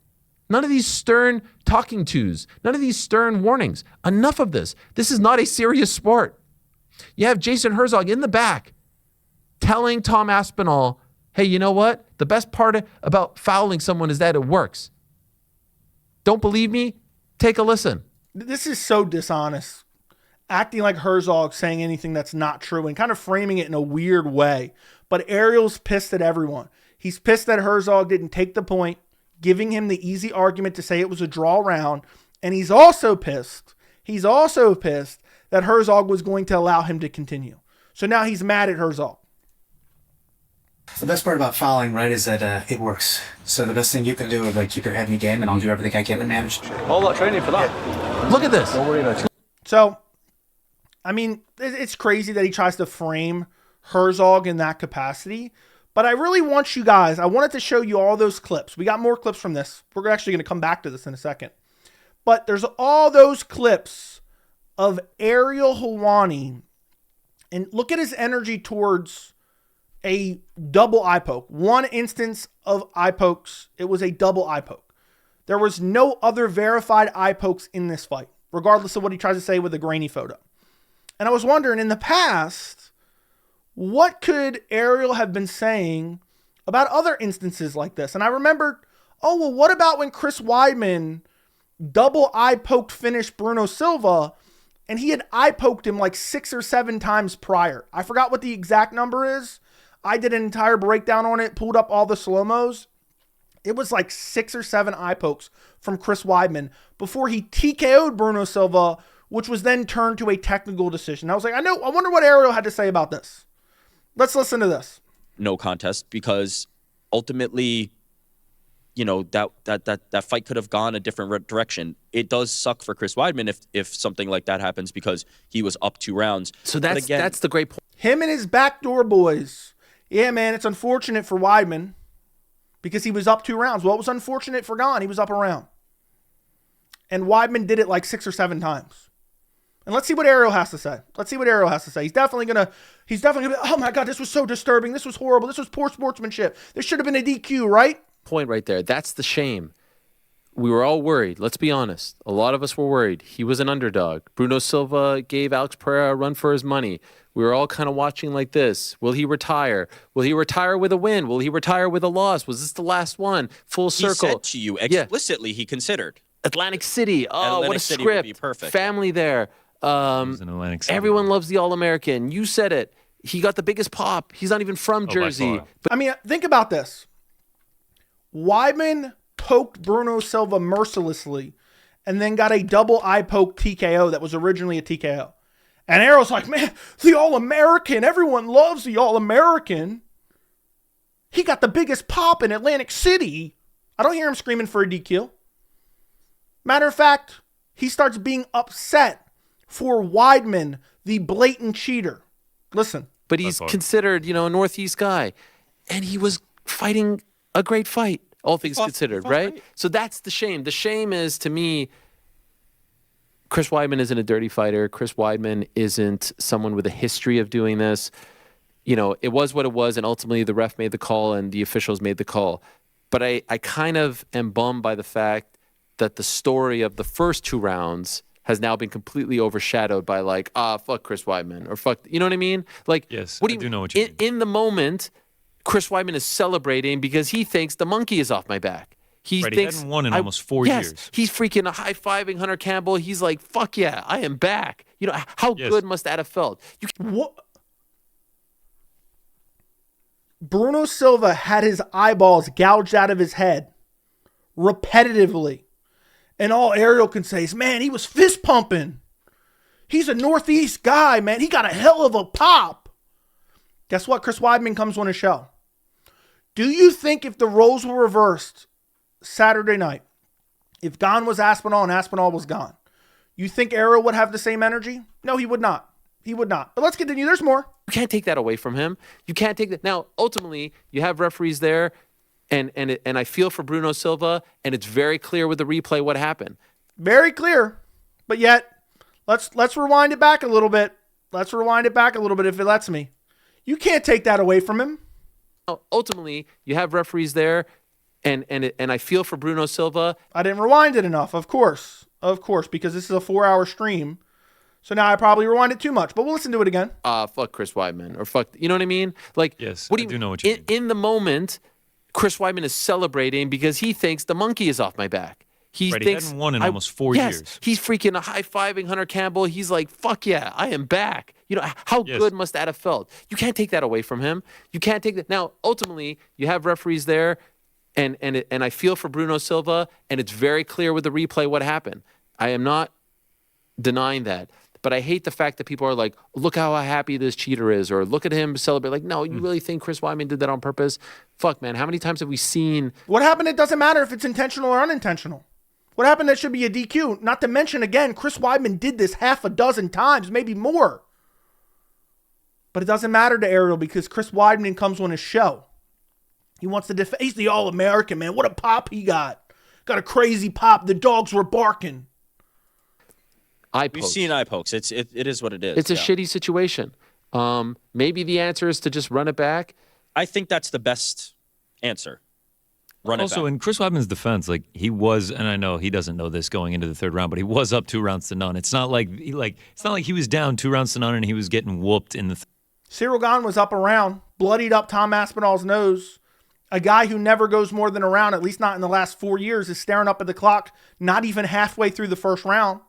None of these stern talking tos. None of these stern warnings. Enough of this. This is not a serious sport. You have Jason Herzog in the back telling Tom Aspinall, hey, you know what? The best part about fouling someone is that it works. Don't believe me? Take a listen. This is so dishonest. Acting like Herzog saying anything that's not true and kind of framing it in a weird way. But Ariel's pissed at everyone. He's pissed that Herzog didn't take the point, giving him the easy argument to say it was a draw round. And he's also pissed that Herzog was going to allow him to continue. So now he's mad at Herzog. The best part about fouling, right, is that it works. So the best thing you can do is keep your head in the game, and I'll do everything I can to manage. All that training for that. Look at this. Don't worry about it. So, I mean, it's crazy that he tries to frame Herzog in that capacity. But I really want you guys, I wanted to show you all those clips. We got more clips from this. We're actually going to come back to this in a second. But there's all those clips of Ariel Helwani. And look at his energy towards a double eye poke. One instance of eye pokes, it was a double eye poke. There was no other verified eye pokes in this fight, regardless of what he tries to say with a grainy photo. And I was wondering, in the past, what could Ariel have been saying about other instances like this? And I remembered, oh, well, what about when Chris Weidman double eye poked finished Bruno Silva, and he had eye poked him 6 or 7 times prior? I forgot what the exact number is. I did an entire breakdown on it, pulled up all the slow-mos. It was 6 or 7 eye pokes from Chris Weidman before he TKO'd Bruno Silva, which was then turned to a technical decision. I was like, I wonder what Ariel had to say about this. Let's listen to this. No contest, because ultimately, that fight could have gone a different direction. It does suck for Chris Weidman if something like that happens because he was up 2 rounds. So that's the great point. Him and his backdoor boys. Yeah, man, it's unfortunate for Weidman because he was up 2 rounds. Well, it was unfortunate for Gane. He was up a round. And Weidman did it 6 or 7 times. And let's see what Ariel has to say. He's definitely gonna be, oh my God, this was so disturbing. This was horrible. This was poor sportsmanship. This should have been a DQ, right? Point right there. That's the shame. We were all worried. Let's be honest. A lot of us were worried. He was an underdog. Bruno Silva gave Alex Pereira a run for his money. We were all kind of watching like this. Will he retire? Will he retire with a win? Will he retire with a loss? Was this the last one? Full circle. He said to you explicitly he considered. Atlantic City. Oh, what a City script. would be perfect. Family there. Everyone loves the All-American. You said it. He got the biggest pop. He's not even from Jersey. But I mean, think about this. Weidman poked Bruno Silva mercilessly and then got a double eye poke TKO that was originally a TKO. And Ariel's like, man, the All-American. Everyone loves the All-American. He got the biggest pop in Atlantic City. I don't hear him screaming for a DQ. Matter of fact, he starts being upset for Weidman, the blatant cheater. Listen. But he's considered, a Northeast guy. And he was fighting a great fight, all things considered, right? So that's the shame. The shame is, to me, Chris Weidman isn't a dirty fighter. Chris Weidman isn't someone with a history of doing this. It was what it was, and ultimately the ref made the call and the officials made the call. But I kind of am bummed by the fact that the story of the first 2 rounds has now been completely overshadowed by fuck Chris Weidman, or fuck, you know what I mean? Yes, I do know what you mean. In the moment, Chris Weidman is celebrating because he thinks the monkey is off my back. He Right, thinks he hadn't won in almost 4 yes, years. He's freaking high-fiving Hunter Campbell. He's like, fuck yeah, I am back. You know, how good must that have felt? What? Bruno Silva had his eyeballs gouged out of his head repetitively. And all Ariel can say is, man, he was fist pumping. He's a Northeast guy, man. He got a hell of a pop. Guess what? Chris Weidman comes on his show. Do you think if the roles were reversed Saturday night, if Gane was Aspinall and Aspinall was Gane, you think Ariel would have the same energy? No, he would not. He would not. But let's continue. There's more. You can't take that away from him. You can't take that. Now, ultimately, you have referees there, and I feel for Bruno Silva, and it's very clear with the replay what happened. Very clear. But yet, let's rewind it back a little bit. Let's rewind it back a little bit if it lets me. You can't take that away from him. Now, ultimately, you have referees there, and I feel for Bruno Silva. I didn't rewind it enough, of course, because this is a 4-hour stream. So now I probably rewind it too much, but we'll listen to it again. Fuck Chris Weidman, or fuck, you know what I mean? Like, yes, what do I you do know what you mean. In the moment, Chris Weidman is celebrating because he thinks the monkey is off my back. He right, thinks he hadn't won in almost 4 years. He's freaking high-fiving Hunter Campbell. He's like, fuck yeah, I am back. You know, how good must that have felt? You can't take that away from him. You can't take that. Now, ultimately, you have referees there, and I feel for Bruno Silva, and it's very clear with the replay what happened. I am not denying that. But I hate the fact that people are like, look how happy this cheater is, or look at him celebrate. Like, no, you really think Chris Weidman did that on purpose? Fuck, man. How many times have we seen... What happened? It doesn't matter if it's intentional or unintentional. What happened? That should be a DQ. Not to mention, again, Chris Weidman did this half a dozen times, maybe more. But it doesn't matter to Ariel because Chris Weidman comes on his show. He wants to defend. He's the All-American, man. What a pop he got. Got a crazy pop. The dogs were barking. We've seen eye pokes. It is what it is. It's a shitty situation. Maybe the answer is to just run it back. I think that's the best answer. Run also, it back. in Chris Weidman's defense, like he was, and I know he doesn't know this going into the third round, but he was up 2-0. It's not like he was down 2-0 and he was getting whooped in the. Ciryl Gane was up a round, bloodied up Tom Aspinall's nose. A guy who never goes more than a round, at least not in the last 4 years, is staring up at the clock, not even halfway through the first round,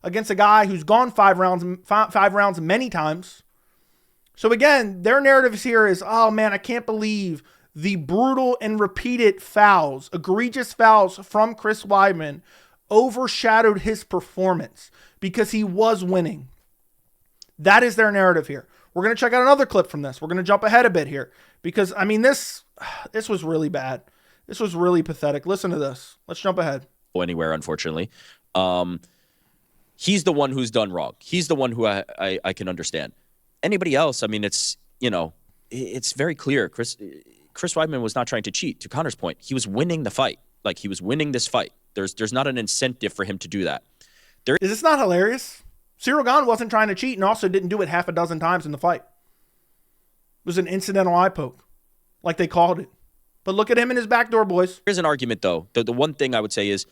against a guy who's gone five rounds many times. So again, their narrative here is, oh man, I can't believe the brutal and repeated fouls, egregious fouls from Chris Weidman overshadowed his performance because he was winning. That is their narrative here. We're going to check out another clip from this. We're going to jump ahead a bit here because, I mean, this was really bad. This was really pathetic. Listen to this. Let's jump ahead. Anywhere, unfortunately. He's the one who's done wrong. He's the one who I can understand. Anybody else, I mean, it's very clear. Chris Weidman was not trying to cheat. To Connor's point, he was winning the fight. Like, he was winning this fight. There's not an incentive for him to do that. Is this not hilarious? Ciryl Gane wasn't trying to cheat and also didn't do it half a dozen times in the fight. It was an incidental eye poke, like they called it. But look at him in his backdoor, boys. Here's an argument, though. The one thing I would say is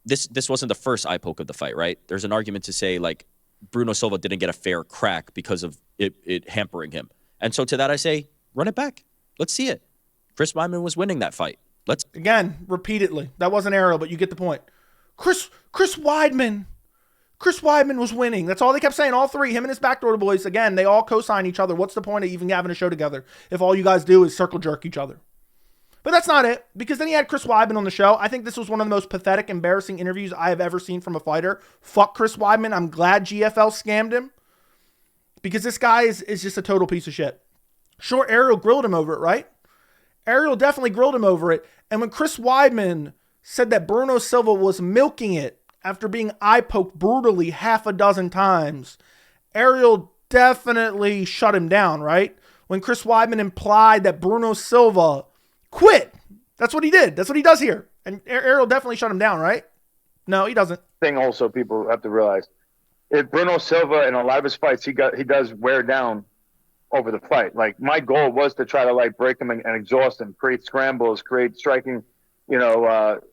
this wasn't the first eye poke of the fight, right? There's an argument to say, like, Bruno Silva didn't get a fair crack because of it hampering him. And so to that I say, run it back. Let's see it. Chris Weidman was winning that fight. Again, repeatedly. That wasn't Ariel, but you get the point. Chris Weidman was winning. That's all they kept saying. All three, him and his backdoor boys. Again, they all co-sign each other. What's the point of even having a show together if all you guys do is circle jerk each other? But that's not it, because then he had Chris Weidman on the show. I think this was one of the most pathetic, embarrassing interviews I have ever seen from a fighter. Fuck Chris Weidman. I'm glad GFL scammed him, because this guy is just a total piece of shit. Sure, Ariel grilled him over it, right? Ariel definitely grilled him over it. And when Chris Weidman said that Bruno Silva was milking it after being eye-poked brutally half a dozen times, Ariel definitely shut him down, right? When Chris Weidman implied that Bruno Silva quit. That's what he did. That's what he does here. And Ariel definitely shut him down, right? No, he doesn't. Thing also people have to realize, if Bruno Silva in a lot of his fights, he does wear down over the fight. Like, my goal was to try to like break him and exhaust him, create scrambles, create striking, different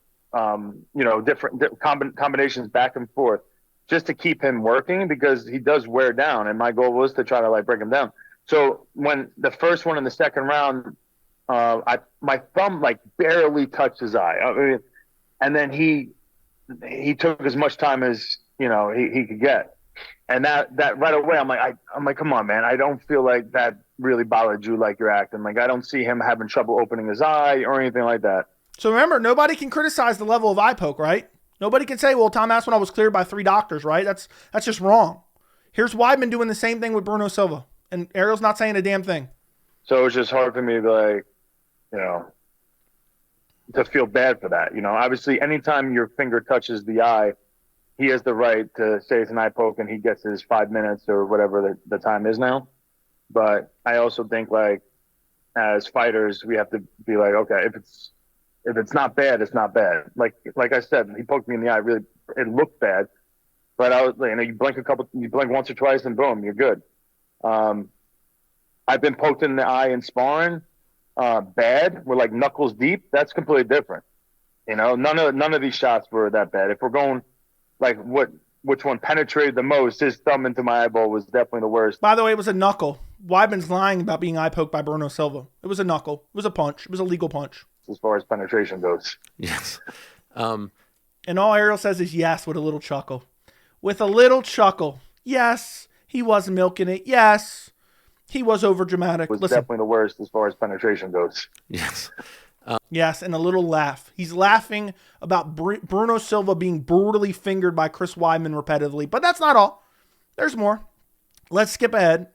combinations back and forth, just to keep him working, because he does wear down. And my goal was to try to like break him down. So when the first one in the second round, my thumb like barely touched his eye. I mean, and then he took as much time as he could get. And that right away, I'm like, come on, man. I don't feel like that really bothered you like you're acting. Like, I don't see him having trouble opening his eye or anything like that. So remember, nobody can criticize the level of eye poke, right? Nobody can say, well, Tom Aspinall was cleared by 3 doctors, right? That's just wrong. Here's Weidman doing the same thing with Bruno Silva. And Ariel's not saying a damn thing. So it's just hard for me to, like, to feel bad for that. Obviously, anytime your finger touches the eye, he has the right to say it's an eye poke and he gets his 5 minutes or whatever the time is now. But I also think, like, as fighters, we have to be like, okay, if it's not bad, it's not bad. Like I said, he poked me in the eye. Really, it looked bad, but you blink once or twice, and boom, you're good. I've been poked in the eye in sparring, bad. We're like knuckles deep. That's completely different. None of these shots were that bad. If we're going like which one penetrated the most, his thumb into my eyeball was definitely the worst. By the way, it was a knuckle. Weidman's lying about being eye poked by Bruno Silva. It was a knuckle. It was a punch. It was a legal punch. As far as penetration goes. Yes. And all Ariel says is yes with a little chuckle. With a little chuckle. Yes, he was milking it. Yes, he was overdramatic. Was definitely the worst as far as penetration goes. Yes. Yes, and a little laugh. He's laughing about Bruno Silva being brutally fingered by Chris Weidman repetitively. But that's not all. There's more. Let's skip ahead.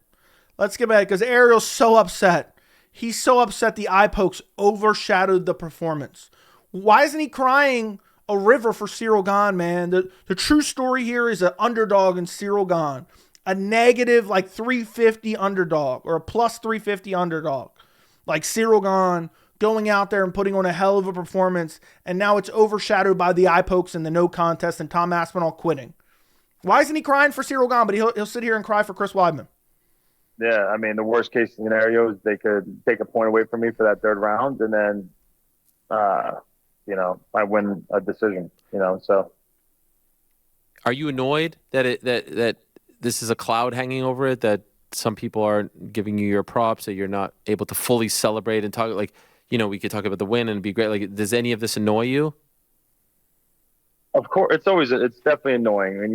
Because Ariel's so upset. He's so upset the eye pokes overshadowed the performance. Why isn't he crying a river for Ciryl Gane, man? The true story here is an underdog in Ciryl Gane. A negative, like, 350 underdog or a plus 350 underdog. Like Ciryl Gane going out there and putting on a hell of a performance, and now it's overshadowed by the eye pokes and the no contest and Tom Aspinall quitting. Why isn't he crying for Ciryl Gane, but he'll sit here and cry for Chris Weidman? Yeah, I mean, the worst case scenario is they could take a point away from me for that 3rd round, and then, I win a decision. So. Are you annoyed that that this is a cloud hanging over it? That some people aren't giving you your props, that you're not able to fully celebrate and talk? Like, we could talk about the win and it'd be great. Like, does any of this annoy you? Of course, it's definitely annoying, and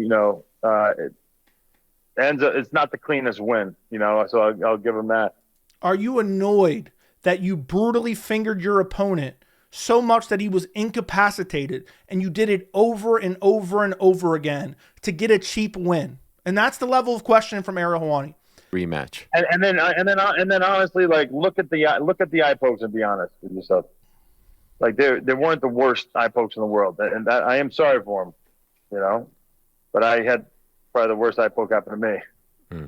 it's not the cleanest win, so I'll give him that. Are you annoyed that you brutally fingered your opponent so much that he was incapacitated and you did it over and over and over again to get a cheap win? And that's the level of question from Ariel Helwani. Rematch. And then honestly, like, look at the eye pokes and be honest with yourself. Like, they weren't the worst eye pokes in the world, and that, I am sorry for them, but I had probably the worst eye poke happen to me.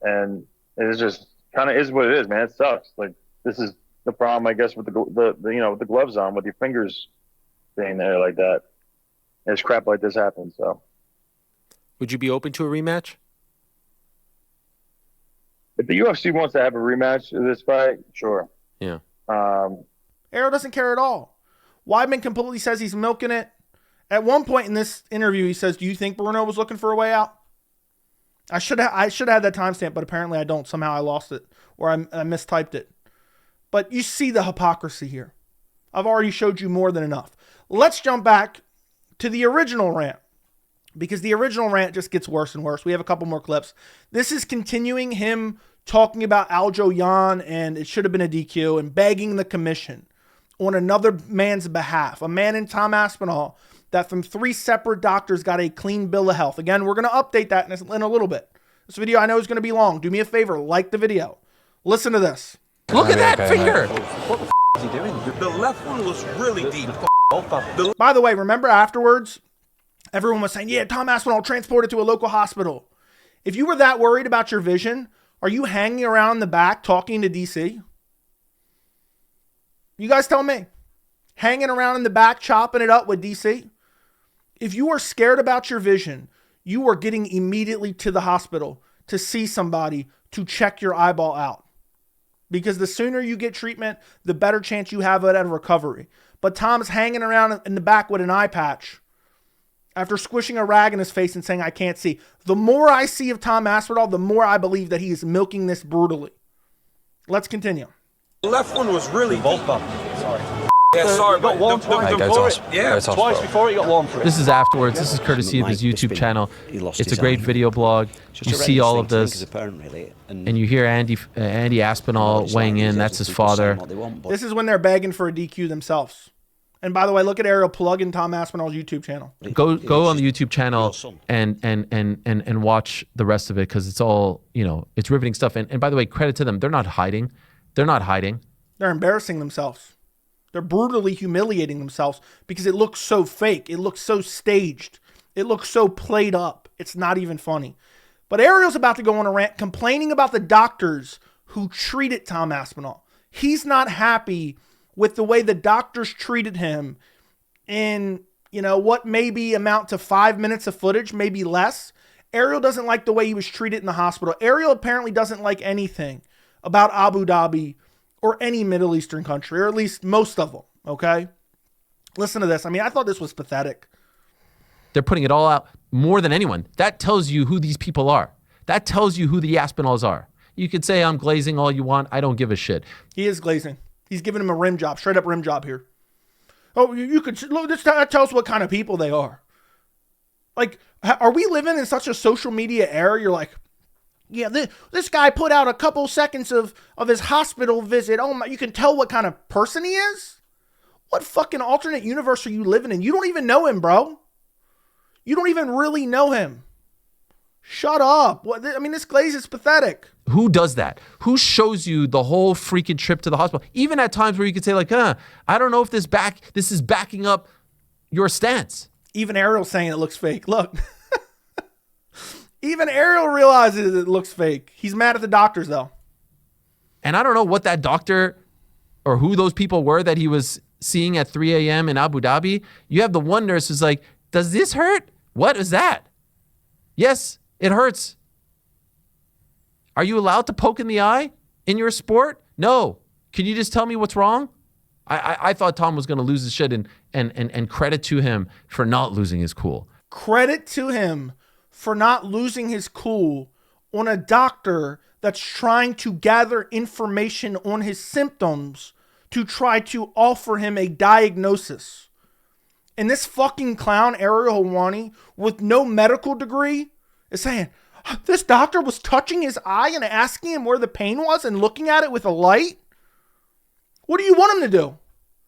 And it's just kind of is what it is, man. It sucks. Like, this is the problem, I guess, with the gloves on, with your fingers being there like that. As crap like this happens. So, would you be open to a rematch? If the UFC wants to have a rematch of this fight, sure. Yeah. Ariel doesn't care at all. Weidman completely says he's milking it. At one point in this interview, he says, "Do you think Bruno was looking for a way out?" I should have had that timestamp, but apparently I don't. Somehow I lost it, or I mistyped it. But you see the hypocrisy here. I've already showed you more than enough. Let's jump back to the original rant, because the original rant just gets worse and worse. We have a couple more clips. This is continuing him talking about Aljo Jan and it should have been a DQ and begging the commission on another man's behalf. A man in Tom Aspinall that from 3 separate doctors got a clean bill of health. Again, we're going to update that in a little bit. This video I know is going to be long. Do me a favor, like the video. Listen to this. Look at that finger. What the is he doing? The left one was really deep. By the way, remember afterwards, everyone was saying, yeah, Tom Aspinall transported to a local hospital. If you were that worried about your vision, are you hanging around in the back talking to DC? You guys tell me. Hanging around in the back, chopping it up with DC? If you are scared about your vision, you are getting immediately to the hospital to see somebody to check your eyeball out. Because the sooner you get treatment, the better chance you have at a recovery. But Tom's hanging around in the back with an eye patch after squishing a rag in his face and saying, I can't see. The more I see of Tom Aspinall, the more I believe that he is milking this brutally. Let's continue. The left one was really both of them. Sorry. Yeah, sorry, but twice before he got warm for it. This is afterwards. This is courtesy of his YouTube channel. It's a great video blog. You see all of this, and you hear Andy Aspinall weighing in. That's his father. This is when they're begging for a DQ themselves. And by the way, look at Ariel plugging Tom Aspinall's YouTube channel. Go on the YouTube channel and watch the rest of it, because it's all, it's riveting stuff. And by the way, credit to them. They're not hiding. They're embarrassing themselves. They're brutally humiliating themselves because it looks so fake. It looks so staged. It looks so played up. It's not even funny. But Ariel's about to go on a rant complaining about the doctors who treated Tom Aspinall. He's not happy with the way the doctors treated him in, what maybe amount to 5 minutes of footage, maybe less. Ariel doesn't like the way he was treated in the hospital. Ariel apparently doesn't like anything about Abu Dhabi or any Middle Eastern country, or at least most of them, okay? Listen to this. I thought this was pathetic. They're putting it all out more than anyone. That tells you who these people are. That tells you who the Aspinalls are. You could say I'm glazing all you want. I don't give a shit. He is glazing. He's giving him a rim job, straight up rim job here. Oh, you could look. That tells what kind of people they are. Like, are we living in such a social media era? You're like, yeah, this guy put out a couple seconds of his hospital visit. Oh my, you can tell what kind of person he is. What fucking alternate universe are you living in? You don't even know him, bro. You don't even really know him. Shut up. This glaze is pathetic. Who does that? Who shows you the whole freaking trip to the hospital? Even at times where you could say like, I don't know if this is backing up your stance. Even Ariel saying it looks fake. Look. Even Ariel realizes it looks fake. He's mad at the doctors though. And I don't know what that doctor or who those people were that he was seeing at 3 a.m. in Abu Dhabi. You have the one nurse who's like, does this hurt? What is that? Yes, it hurts. Are you allowed to poke in the eye in your sport? No. Can you just tell me what's wrong? I thought Tom was going to lose his shit, and credit to him for not losing his cool. Credit to him for not losing his cool on a doctor that's trying to gather information on his symptoms to try to offer him a diagnosis. And this fucking clown, Ariel Helwani, with no medical degree, is saying, this doctor was touching his eye and asking him where the pain was and looking at it with a light? What do you want him to do?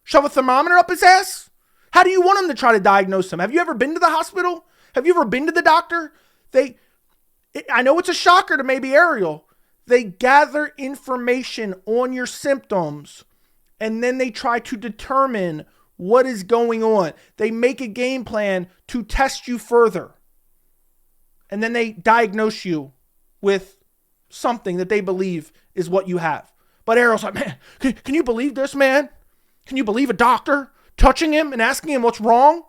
Shove a thermometer up his ass? How do you want him to try to diagnose him? Have you ever been to the hospital? Have you ever been to the doctor? I know it's a shocker to maybe Ariel. They gather information on your symptoms and then they try to determine what is going on. They make a game plan to test you further. And then they diagnose you with something that they believe is what you have. But Ariel's like, man, can you believe this, man? Can you believe a doctor touching him and asking him what's wrong?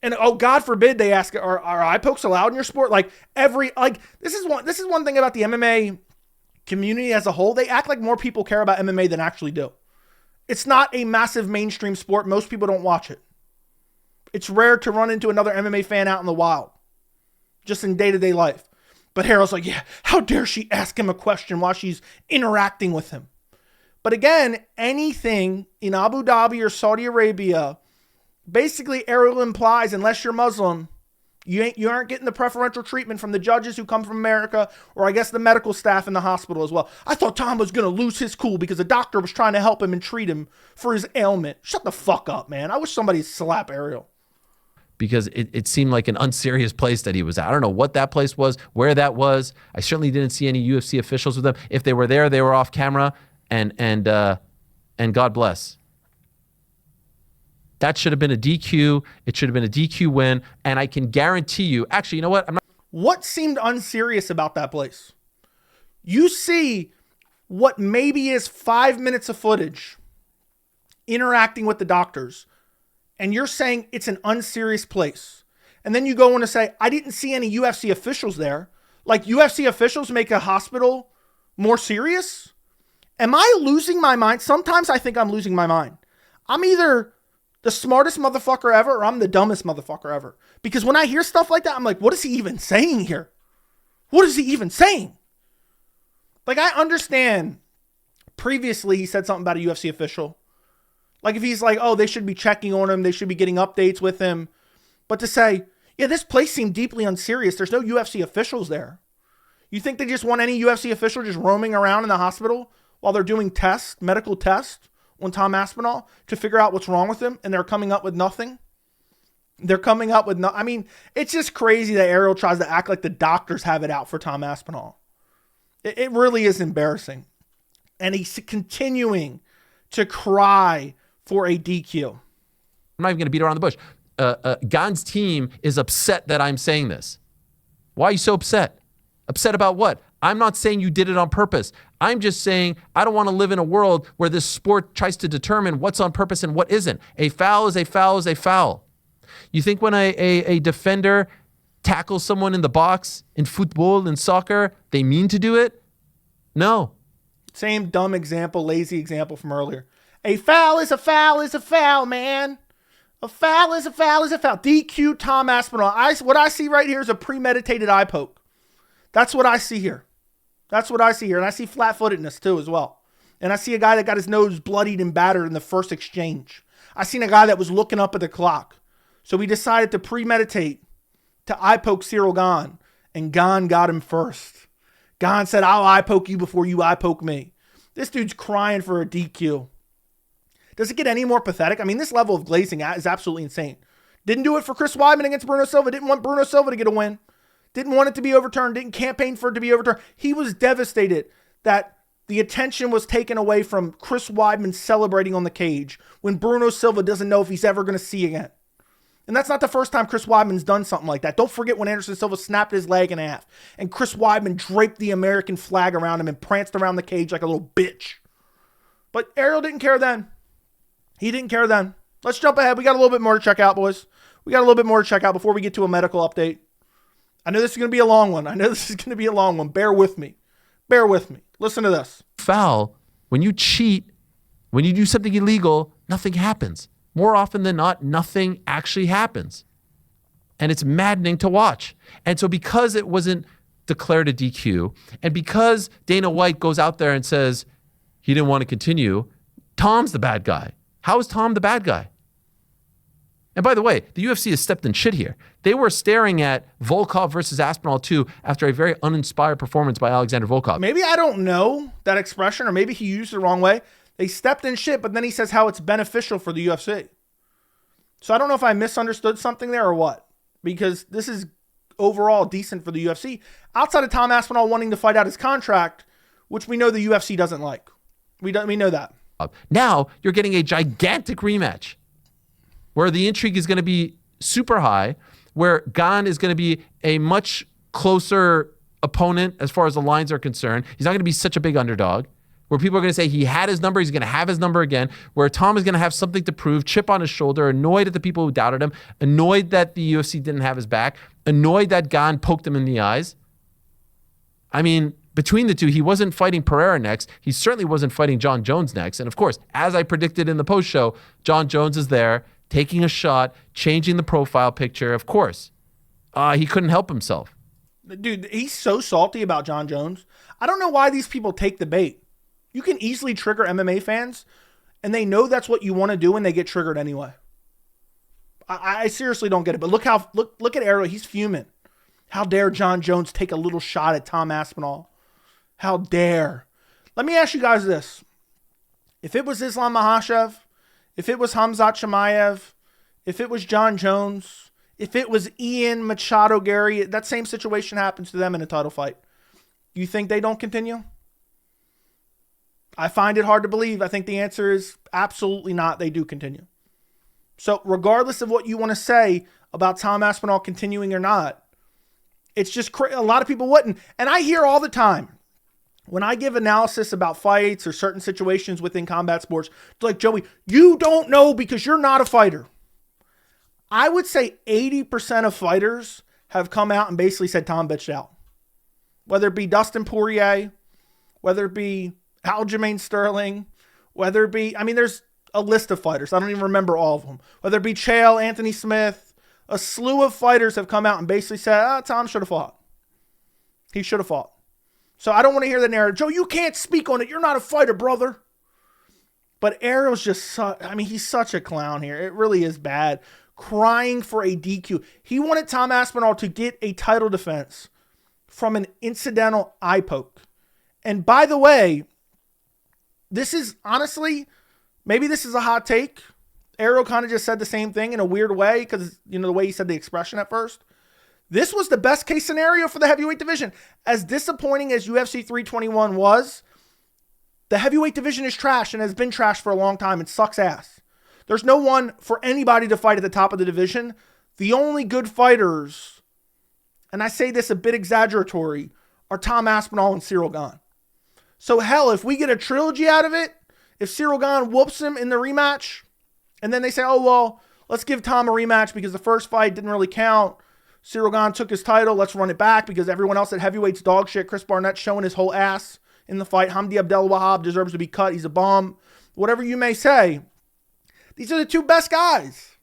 And oh, God forbid they ask, are eye pokes allowed in your sport? This is one thing about the MMA community as a whole. They act like more people care about MMA than actually do. It's not a massive mainstream sport. Most people don't watch it. It's rare to run into another MMA fan out in the wild, just in day-to-day life. But Harold's like, yeah, how dare she ask him a question while she's interacting with him? But again, anything in Abu Dhabi or Saudi Arabia, basically Ariel implies, unless you're Muslim, you aren't getting the preferential treatment from the judges who come from America, or I guess the medical staff in the hospital as well. I thought Tom was going to lose his cool because the doctor was trying to help him and treat him for his ailment. Shut the fuck up, man. I wish somebody'd slap Ariel. Because it seemed like an unserious place that he was at. I don't know what that place was, where that was. I certainly didn't see any UFC officials with them. If they were there, they were off camera, and God bless. That should have been a DQ. It should have been a DQ win, and I can guarantee you. Actually, you know what? What seemed unserious about that place? You see what maybe is 5 minutes of footage interacting with the doctors, and you're saying it's an unserious place. And then you go on to say, I didn't see any UFC officials there. Like UFC officials make a hospital more serious? Am I losing my mind? Sometimes I think I'm losing my mind. I'm either the smartest motherfucker ever or I'm the dumbest motherfucker ever. Because when I hear stuff like that, I'm like, what is he even saying here? What is he even saying? Like, I understand previously he said something about a UFC official Like if he's like, oh, they should be checking on him, they should be getting updates with him. But to say, yeah, this place seemed deeply unserious. There's no UFC officials there. You think they just want any UFC official just roaming around in the hospital while they're doing tests, medical tests on Tom Aspinall to figure out what's wrong with him, and they're coming up with nothing? They're coming up with I mean, it's just crazy that Ariel tries to act like the doctors have it out for Tom Aspinall. It really is embarrassing. And he's continuing to cry for a DQ. I'm not even going to beat around the bush. Gane's team is upset that I'm saying this. Why are you so upset? Upset about what? I'm not saying you did it on purpose. I'm just saying I don't want to live in a world where this sport tries to determine what's on purpose and what isn't. A foul is a foul is a foul. You think when a defender tackles someone in the box, in football, in soccer, they mean to do it? No. Same dumb example, lazy example from earlier. A foul is a foul is a foul, man. A foul is a foul is a foul. DQ Tom Aspinall. What I see right here is a premeditated eye poke. That's what I see here. That's what I see here. And I see flat-footedness too as well. And I see a guy that got his nose bloodied and battered in the first exchange. I seen a guy that was looking up at the clock. So we decided to premeditate to eye poke Ciryl Gane. And Gane got him first. Gane said, I'll eye poke you before you eye poke me. This dude's crying for a DQ. Does it get any more pathetic? I mean, this level of glazing is absolutely insane. Didn't do it for Chris Weidman against Bruno Silva. Didn't want Bruno Silva to get a win. Didn't want it to be overturned. Didn't campaign for it to be overturned. He was devastated that the attention was taken away from Chris Weidman celebrating on the cage when Bruno Silva doesn't know if he's ever going to see again. And that's not the first time Chris Weidman's done something like that. Don't forget when Anderson Silva snapped his leg in half and Chris Weidman draped the American flag around him and pranced around the cage like a little bitch. But Ariel didn't care then. He didn't care then. Let's jump ahead. We got a little bit more to check out, boys. We got a little bit more to check out before we get to a medical update. I know this is going to be a long one. Bear with me. Listen to this. Foul, when you cheat, when you do something illegal, nothing happens. More often than not, nothing actually happens. And it's maddening to watch. And so because it wasn't declared a DQ, and because Dana White goes out there and says he didn't want to continue, Tom's the bad guy. How is Tom the bad guy? And by the way, the UFC has stepped in shit here. They were staring at Volkov versus Aspinall 2 after a very uninspired performance by Alexander Volkov. Maybe I don't know that expression, or maybe he used it the wrong way. They stepped in shit, but then he says how it's beneficial for the UFC. So I don't know if I misunderstood something there or what, because this is overall decent for the UFC. Outside of Tom Aspinall wanting to fight out his contract, which we know the UFC doesn't like. We know that. Now you're getting a gigantic rematch where the intrigue is going to be super high, where Gane is going to be a much closer opponent as far as the lines are concerned. He's not going to be such a big underdog, where people are going to say he had his number, he's going to have his number again, where Tom is going to have something to prove, chip on his shoulder, annoyed at the people who doubted him, annoyed that the UFC didn't have his back, annoyed that Gane poked him in the eyes. I mean, between the two, he wasn't fighting Pereira next. He certainly wasn't fighting John Jones next. And of course, as I predicted in the post show, John Jones is there, taking a shot, changing the profile picture. Of course, he couldn't help himself. Dude, he's so salty about John Jones. I don't know why these people take the bait. You can easily trigger MMA fans, and they know that's what you want to do, and they get triggered anyway. I seriously don't get it. But look at Ariel. He's fuming. How dare John Jones take a little shot at Tom Aspinall? How dare? Let me ask you guys this. If it was Islam Makhachev, if it was Khamzat Chimaev, if it was John Jones, if it was Ian Machado Gary, that same situation happens to them in a title fight. You think they don't continue? I find it hard to believe. I think the answer is absolutely not. They do continue. So regardless of what you want to say about Tom Aspinall continuing or not, it's just a lot of people wouldn't. And I hear all the time when I give analysis about fights or certain situations within combat sports, it's like, Joey, you don't know because you're not a fighter. I would say 80% of fighters have come out and basically said Tom bitched out. Whether it be Dustin Poirier, whether it be Aljamain Sterling, whether it be, I mean, there's a list of fighters. I don't even remember all of them. Whether it be Chael, Anthony Smith, a slew of fighters have come out and basically said, Tom should have fought. He should have fought. So I don't want to hear the narrative. Joe, you can't speak on it. You're not a fighter, brother. But Ariel's just, he's such a clown here. It really is bad. Crying for a DQ. He wanted Tom Aspinall to get a title defense from an incidental eye poke. And by the way, this is honestly, maybe this is a hot take. Ariel kind of just said the same thing in a weird way because, the way he said the expression at first. This was the best case scenario for the heavyweight division. As disappointing as UFC 321 was, the heavyweight division is trash and has been trash for a long time and sucks ass. There's no one for anybody to fight at the top of the division. The only good fighters, and I say this a bit exaggeratory, are Tom Aspinall and Ciryl Gane. So hell, if we get a trilogy out of it, if Ciryl Gane whoops him in the rematch, and then they say, oh, well, let's give Tom a rematch because the first fight didn't really count. Ciryl Gane took his title. Let's run it back because everyone else at heavyweight's dog shit. Chris Barnett's showing his whole ass in the fight. Hamdi Abdelwahab deserves to be cut. He's a bum. Whatever you may say. These are the two best guys.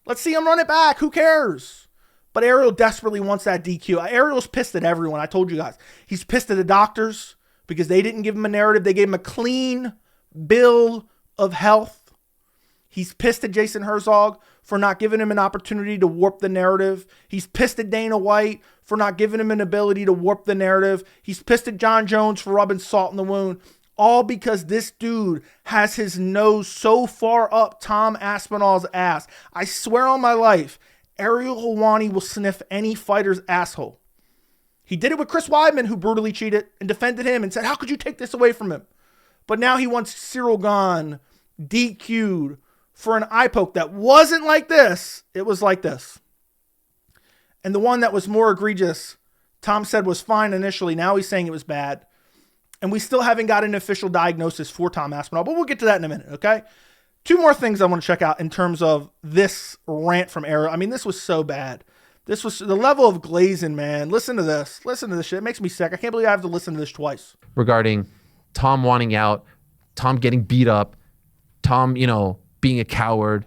Let's see him run it back. Who cares? But Ariel desperately wants that DQ. Ariel's pissed at everyone. I told you guys. He's pissed at the doctors because they didn't give him a narrative. They gave him a clean bill of health. He's pissed at Jason Herzog for not giving him an opportunity to warp the narrative. He's pissed at Dana White for not giving him an ability to warp the narrative. He's pissed at John Jones for rubbing salt in the wound. All because this dude has his nose so far up Tom Aspinall's ass. I swear on my life, Ariel Helwani will sniff any fighter's asshole. He did it with Chris Weidman, who brutally cheated and defended him and said, how could you take this away from him? But now he wants Ciryl Gane DQ'd for an eye poke that wasn't like this. It was like this. And the one that was more egregious, Tom said was fine initially. Now he's saying it was bad. And we still haven't got an official diagnosis for Tom Aspinall, but we'll get to that in a minute, okay? Two more things I want to check out in terms of this rant from Ariel. This was so bad. This was the level of glazing, man. Listen to this. Listen to this shit. It makes me sick. I can't believe I have to listen to this twice. Regarding Tom wanting out, Tom getting beat up, Tom, being a coward,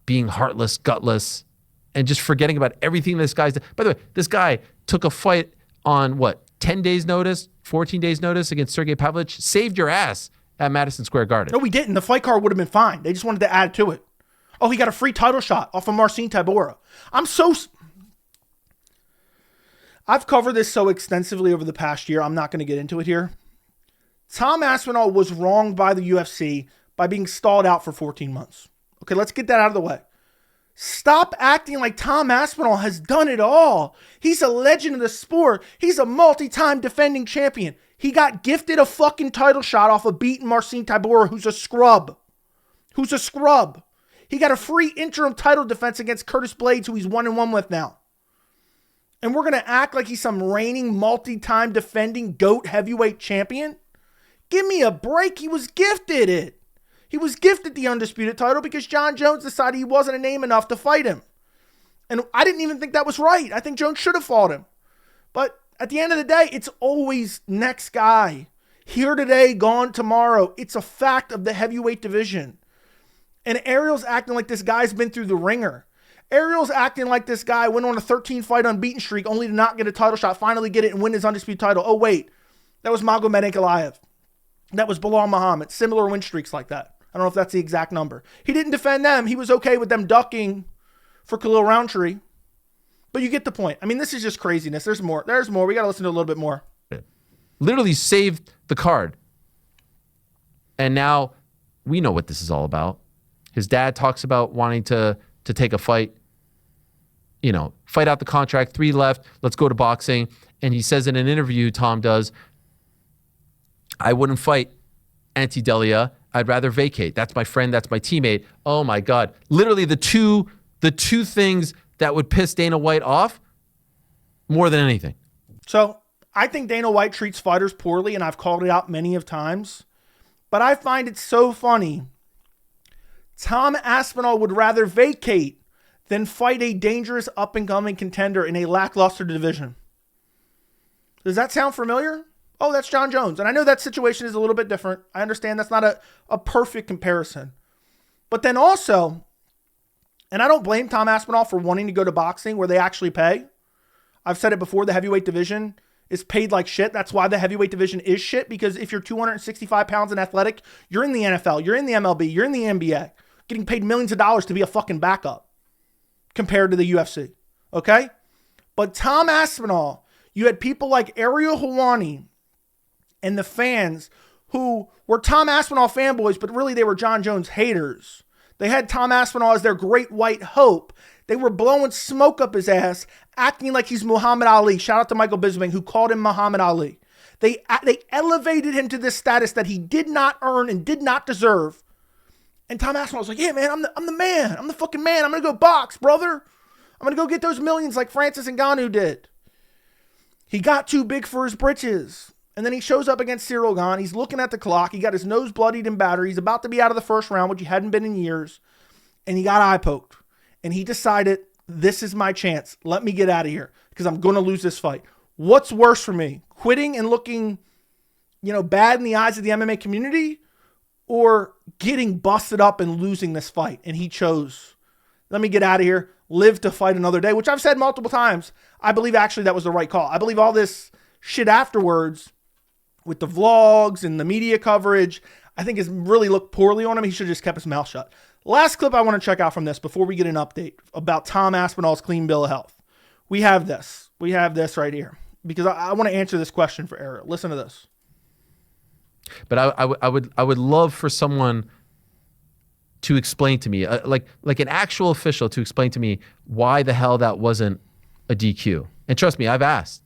being heartless, gutless, and just forgetting about everything this guy's done. By the way, this guy took a fight on 10 days notice, 14 days notice against Sergey Pavlovich, saved your ass at Madison Square Garden. No, we didn't. The fight card would have been fine. They just wanted to add to it. Oh, he got a free title shot off of Marcin Tybura. I've covered this so extensively over the past year, I'm not going to get into it here. Tom Aspinall was wronged by the UFC by being stalled out for 14 months. Okay, let's get that out of the way. Stop acting like Tom Aspinall has done it all. He's a legend of the sport. He's a multi-time defending champion. He got gifted a fucking title shot off of beating Marcin Tybura, who's a scrub. He got a free interim title defense against Curtis Blades, who he's 1-1 with now. And we're going to act like he's some reigning multi-time defending GOAT heavyweight champion? Give me a break. He was gifted it. He was gifted the undisputed title because John Jones decided he wasn't a name enough to fight him. And I didn't even think that was right. I think Jones should have fought him. But at the end of the day, it's always next guy. Here today, gone tomorrow. It's a fact of the heavyweight division. And Ariel's acting like this guy's been through the ringer. Ariel's acting like this guy went on a 13-fight unbeaten streak only to not get a title shot, finally get it and win his undisputed title. Oh, wait. That was Magomed Ankalaev. That was Bilal Muhammad. Similar win streaks like that. I don't know if that's the exact number. He didn't defend them. He was okay with them ducking for Khalil Roundtree. But you get the point. This is just craziness. There's more. We got to listen to a little bit more. Literally saved the card. And now we know what this is all about. His dad talks about wanting to take a fight. Fight out the contract. 3 left. Let's go to boxing. And he says in an interview, Tom does, I wouldn't fight Ante Delia. I'd rather vacate. That's my friend. That's my teammate. Oh my God. Literally the two things that would piss Dana White off more than anything. So I think Dana White treats fighters poorly, and I've called it out many of times. But I find it so funny. Tom Aspinall would rather vacate than fight a dangerous up-and-coming contender in a lackluster division. Does that sound familiar? Oh, that's John Jones. And I know that situation is a little bit different. I understand that's not a perfect comparison. But then also, and I don't blame Tom Aspinall for wanting to go to boxing where they actually pay. I've said it before, the heavyweight division is paid like shit. That's why the heavyweight division is shit, because if you're 265 pounds and athletic, you're in the NFL, you're in the MLB, you're in the NBA, getting paid millions of dollars to be a fucking backup compared to the UFC. Okay? But Tom Aspinall, you had people like Ariel Helwani and the fans who were Tom Aspinall fanboys, but really they were Jon Jones haters. They had Tom Aspinall as their great white hope. They were blowing smoke up his ass, acting like he's Muhammad Ali. Shout out to Michael Bisping, who called him Muhammad Ali. They elevated him to this status that he did not earn and did not deserve. And Tom Aspinall was like, yeah, man, I'm the man. I'm the fucking man. I'm going to go box, brother. I'm going to go get those millions like Francis Ngannou did. He got too big for his britches. And then he shows up against Ciryl Gane. He's looking at the clock. He got his nose bloodied and battered. He's about to be out of the first round, which he hadn't been in years. And he got eye poked. And he decided, this is my chance. Let me get out of here because I'm going to lose this fight. What's worse for me? Quitting and looking, bad in the eyes of the MMA community, or getting busted up and losing this fight? And he chose, let me get out of here, live to fight another day, which I've said multiple times. I believe actually that was the right call. I believe all this shit afterwards with the vlogs and the media coverage, I think has really looked poorly on him. He should have just kept his mouth shut. Last clip I want to check out from this before we get an update about Tom Aspinall's clean bill of health. We have this. We have this right here because I want to answer this question for Ariel. Listen to this. But I would love for someone to explain to me, like an actual official to explain to me why the hell that wasn't a DQ. And trust me, I've asked.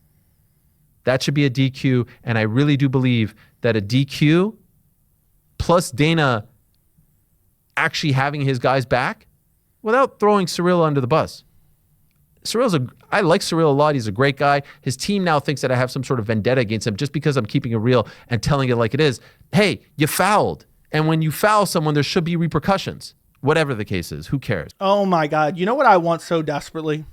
That should be a DQ, and I really do believe that a DQ plus Dana actually having his guys back without throwing Ciryl under the bus. I like Ciryl a lot. He's a great guy. His team now thinks that I have some sort of vendetta against him just because I'm keeping it real and telling it like it is. Hey, you fouled. And when you foul someone, there should be repercussions. Whatever the case is, who cares? Oh my God. You know what I want so desperately?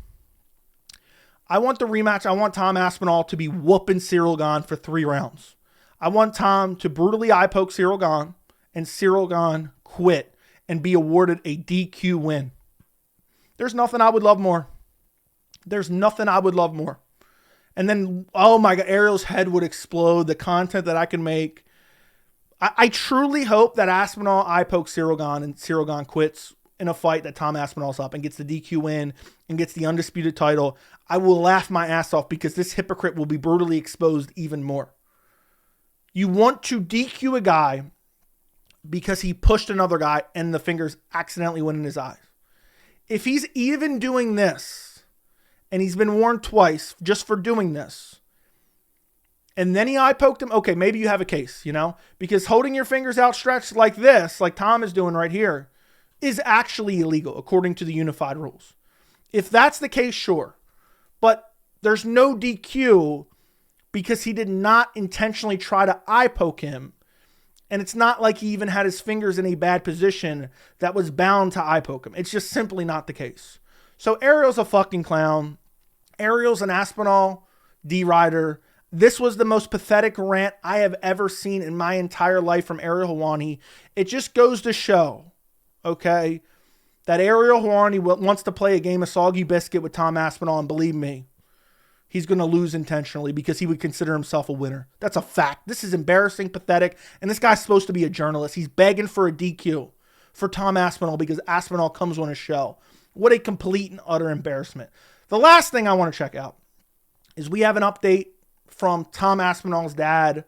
I want the rematch. I want Tom Aspinall to be whooping Ciryl Gane for 3 rounds. I want Tom to brutally eye poke Ciryl Gane and Ciryl Gane quit and be awarded a DQ win. There's nothing I would love more. There's nothing I would love more. And then, oh my God, Ariel's head would explode. The content that I can make. I truly hope that Aspinall eye pokes Ciryl Gane and Ciryl Gane quits in a fight that Tom Aspinall's up and gets the DQ win and gets the undisputed title. I will laugh my ass off because this hypocrite will be brutally exposed even more. You want to DQ a guy because he pushed another guy and the fingers accidentally went in his eyes. If he's even doing this and he's been warned twice just for doing this, and then he eye poked him, okay, maybe you have a case, because holding your fingers outstretched like this, like Tom is doing right here, is actually illegal according to the unified rules. If that's the case, sure. But there's no DQ because he did not intentionally try to eye poke him. And it's not like he even had his fingers in a bad position that was bound to eye poke him. It's just simply not the case. So Ariel's a fucking clown. Ariel's an Aspinall D-rider. This was the most pathetic rant I have ever seen in my entire life from Ariel Helwani. It just goes to show, okay, that Ariel Helwani wants to play a game of soggy biscuit with Tom Aspinall, and believe me, he's going to lose intentionally because he would consider himself a winner. That's a fact. This is embarrassing, pathetic, and this guy's supposed to be a journalist. He's begging for a DQ for Tom Aspinall because Aspinall comes on his show. What a complete and utter embarrassment. The last thing I want to check out is we have an update from Tom Aspinall's dad.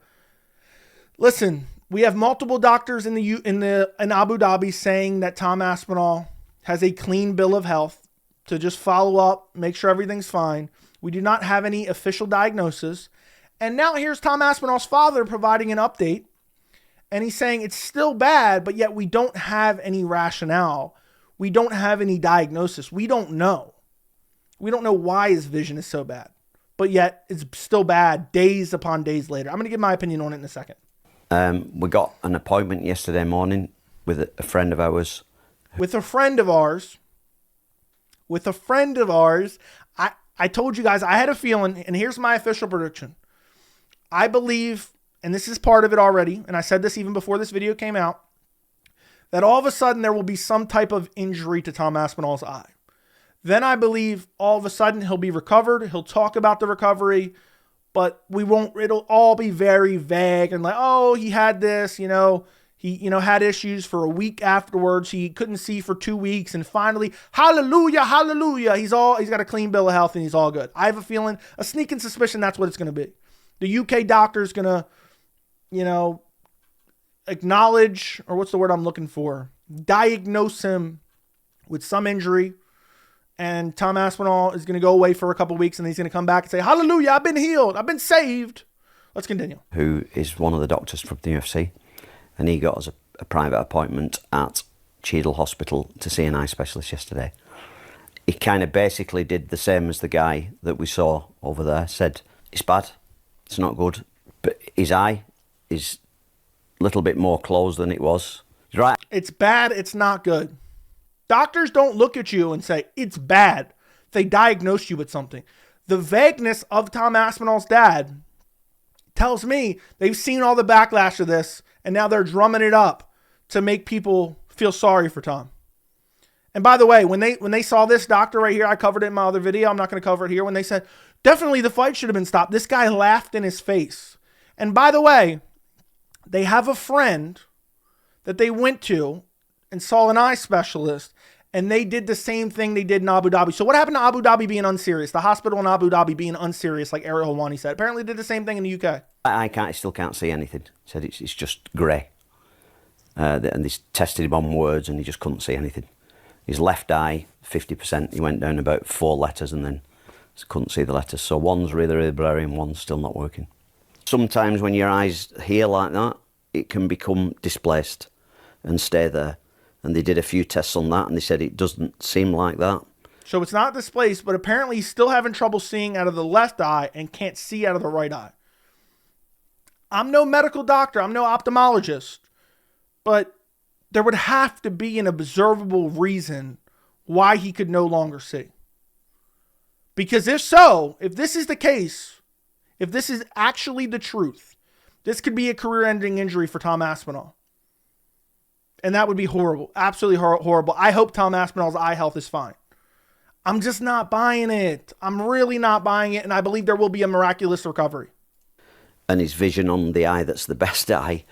Listen, we have multiple doctors in Abu Dhabi saying that Tom Aspinall has a clean bill of health to just follow up, make sure everything's fine. We do not have any official diagnosis. And now here's Tom Aspinall's father providing an update. And he's saying it's still bad, but yet we don't have any rationale. We don't have any diagnosis. We don't know. We don't know why his vision is so bad. But yet it's still bad days upon days later. I'm going to give my opinion on it in a second. We got an appointment yesterday morning with a friend of ours. With a friend of ours. I told you guys I had a feeling, and here's my official prediction. I believe, and this is part of it already, and I said this even before this video came out, that all of a sudden there will be some type of injury to Tom Aspinall's eye. Then I believe all of a sudden he'll be recovered. He'll talk about the recovery. but it'll all be very vague and like, oh, he had this, he, had issues for a week afterwards. He couldn't see for 2 weeks. And finally, hallelujah, hallelujah. He's got a clean bill of health and he's all good. I have a feeling, a sneaking suspicion that's what it's going to be. The UK doctor's going to, acknowledge, or what's the word I'm looking for? Diagnose him with some injury. And Tom Aspinall is going to go away for a couple weeks and he's going to come back and say, hallelujah, I've been healed. I've been saved. Let's continue. Who is one of the doctors from the UFC. And he got us a private appointment at Ciryl Hospital to see an eye specialist yesterday. He kind of basically did the same as the guy that we saw over there. Said, it's bad, it's not good. But his eye is a little bit more closed than it was. He's right. It's bad, it's not good. Doctors don't look at you and say, it's bad. They diagnose you with something. The vagueness of Tom Aspinall's dad tells me they've seen all the backlash of this, and now they're drumming it up to make people feel sorry for Tom. And by the way, when they saw this doctor right here, I covered it in my other video. I'm not going to cover it here. When they said, definitely the fight should have been stopped, this guy laughed in his face. And by the way, they have a friend that they went to and saw an eye specialist, and they did the same thing they did in Abu Dhabi. So what happened to Abu Dhabi being unserious? The hospital in Abu Dhabi being unserious, like Ariel Helwani said. Apparently did the same thing in the UK. I still can't see anything. Said it's just grey. And they tested him on words and he just couldn't see anything. His left eye, 50%, he went down about 4 letters and then couldn't see the letters. So one's really, really blurry and one's still not working. Sometimes when your eyes heal like that, it can become displaced and stay there. And they did a few tests on that and they said it doesn't seem like that. So it's not displaced, but apparently he's still having trouble seeing out of the left eye and can't see out of the right eye. I'm no medical doctor. I'm no ophthalmologist. But there would have to be an observable reason why he could no longer see. Because if so, if this is the case, if this is actually the truth, this could be a career-ending injury for Tom Aspinall. And that would be horrible. Absolutely horrible. I hope Tom Aspinall's eye health is fine. I'm just not buying it. I'm really not buying it. And I believe there will be a miraculous recovery. And his vision on the eye that's the best eye,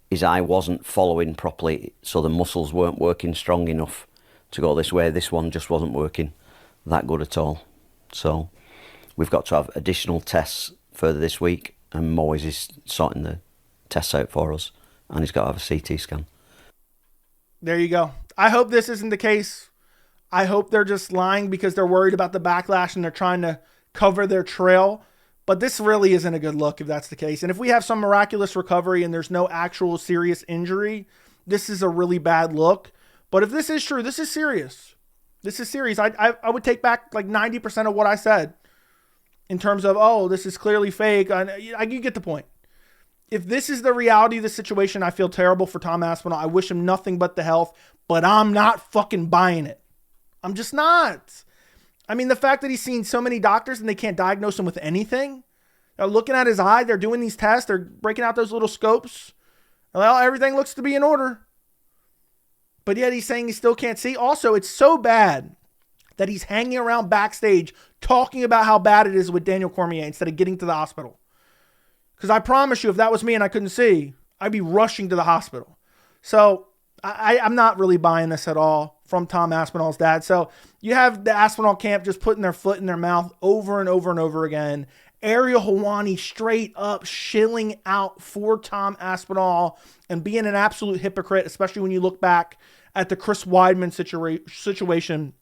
his eye wasn't following properly. So the muscles weren't working strong enough to go this way. This one just wasn't working that good at all. So we've got to have additional tests further this week. And Moyes is sorting the tests out for us. And he's got to have a CT scan. There you go. I hope this isn't the case. I hope they're just lying because they're worried about the backlash and they're trying to cover their trail. But this really isn't a good look if that's the case. And if we have some miraculous recovery and there's no actual serious injury, this is a really bad look. But if this is true, this is serious. This is serious. I would take back like 90% of what I said in terms of, oh, this is clearly fake. You get the point. If this is the reality of the situation, I feel terrible for Tom Aspinall. I wish him nothing but the health, but I'm not fucking buying it. I'm just not. I mean, the fact that he's seen so many doctors and they can't diagnose him with anything. They're looking at his eye. They're doing these tests. They're breaking out those little scopes. Well, everything looks to be in order. But yet he's saying he still can't see. Also, it's so bad that he's hanging around backstage talking about how bad it is with Daniel Cormier instead of getting to the hospital. Because I promise you, if that was me and I couldn't see, I'd be rushing to the hospital. So I'm not really buying this at all from Tom Aspinall's dad. So you have the Aspinall camp just putting their foot in their mouth over and over and over again. Ariel Helwani straight up shilling out for Tom Aspinall and being an absolute hypocrite, especially when you look back at the Chris Weidman situation.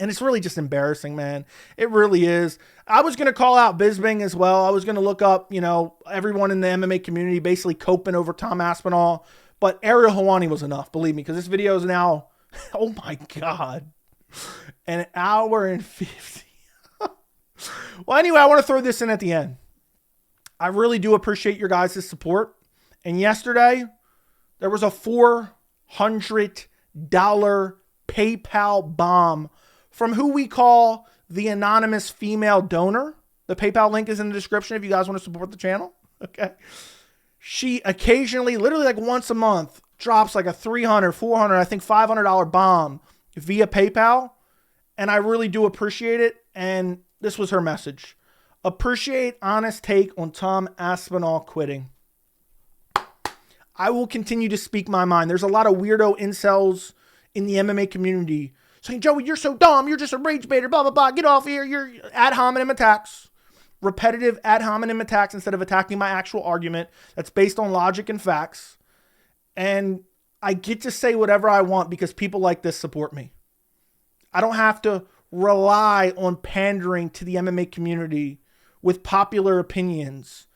And it's really just embarrassing, man. It really is. I was going to call out Bisping as well. I was going to look up, everyone in the MMA community basically coping over Tom Aspinall. But Ariel Helwani was enough, believe me, because this video is now, oh my God, an hour and 50. Well, anyway, I want to throw this in at the end. I really do appreciate your guys' support. And yesterday, there was a $400 PayPal bomb from who we call the anonymous female donor. The PayPal link is in the description if you guys want to support the channel. Okay. She occasionally, literally like once a month, drops like a $300, $400, I think $500 bomb via PayPal. And I really do appreciate it. And this was her message. Appreciate honest take on Tom Aspinall quitting. I will continue to speak my mind. There's a lot of weirdo incels in the MMA community saying, Joey, you're so dumb. You're just a rage baiter, blah, blah, blah. Get off here. You're ad hominem attacks. Repetitive ad hominem attacks instead of attacking my actual argument that's based on logic and facts. And I get to say whatever I want because people like this support me. I don't have to rely on pandering to the MMA community with popular opinions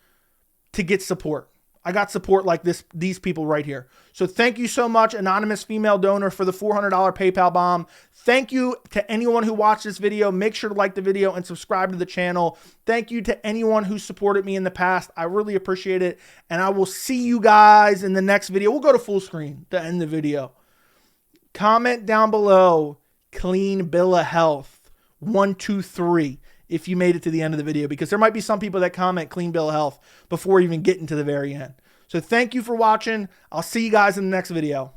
to get support. I got support like these people right here. So thank you so much, anonymous female donor, for the $400 PayPal bomb. Thank you to anyone who watched this video. Make sure to like the video and subscribe to the channel. Thank you to anyone who supported me in the past. I really appreciate it. And I will see you guys in the next video. We'll go to full screen to end the video. Comment down below, clean bill of health, 1, 2, 3. If you made it to the end of the video, because there might be some people that comment clean bill of health before even getting to the very end. So thank you for watching. I'll see you guys in the next video.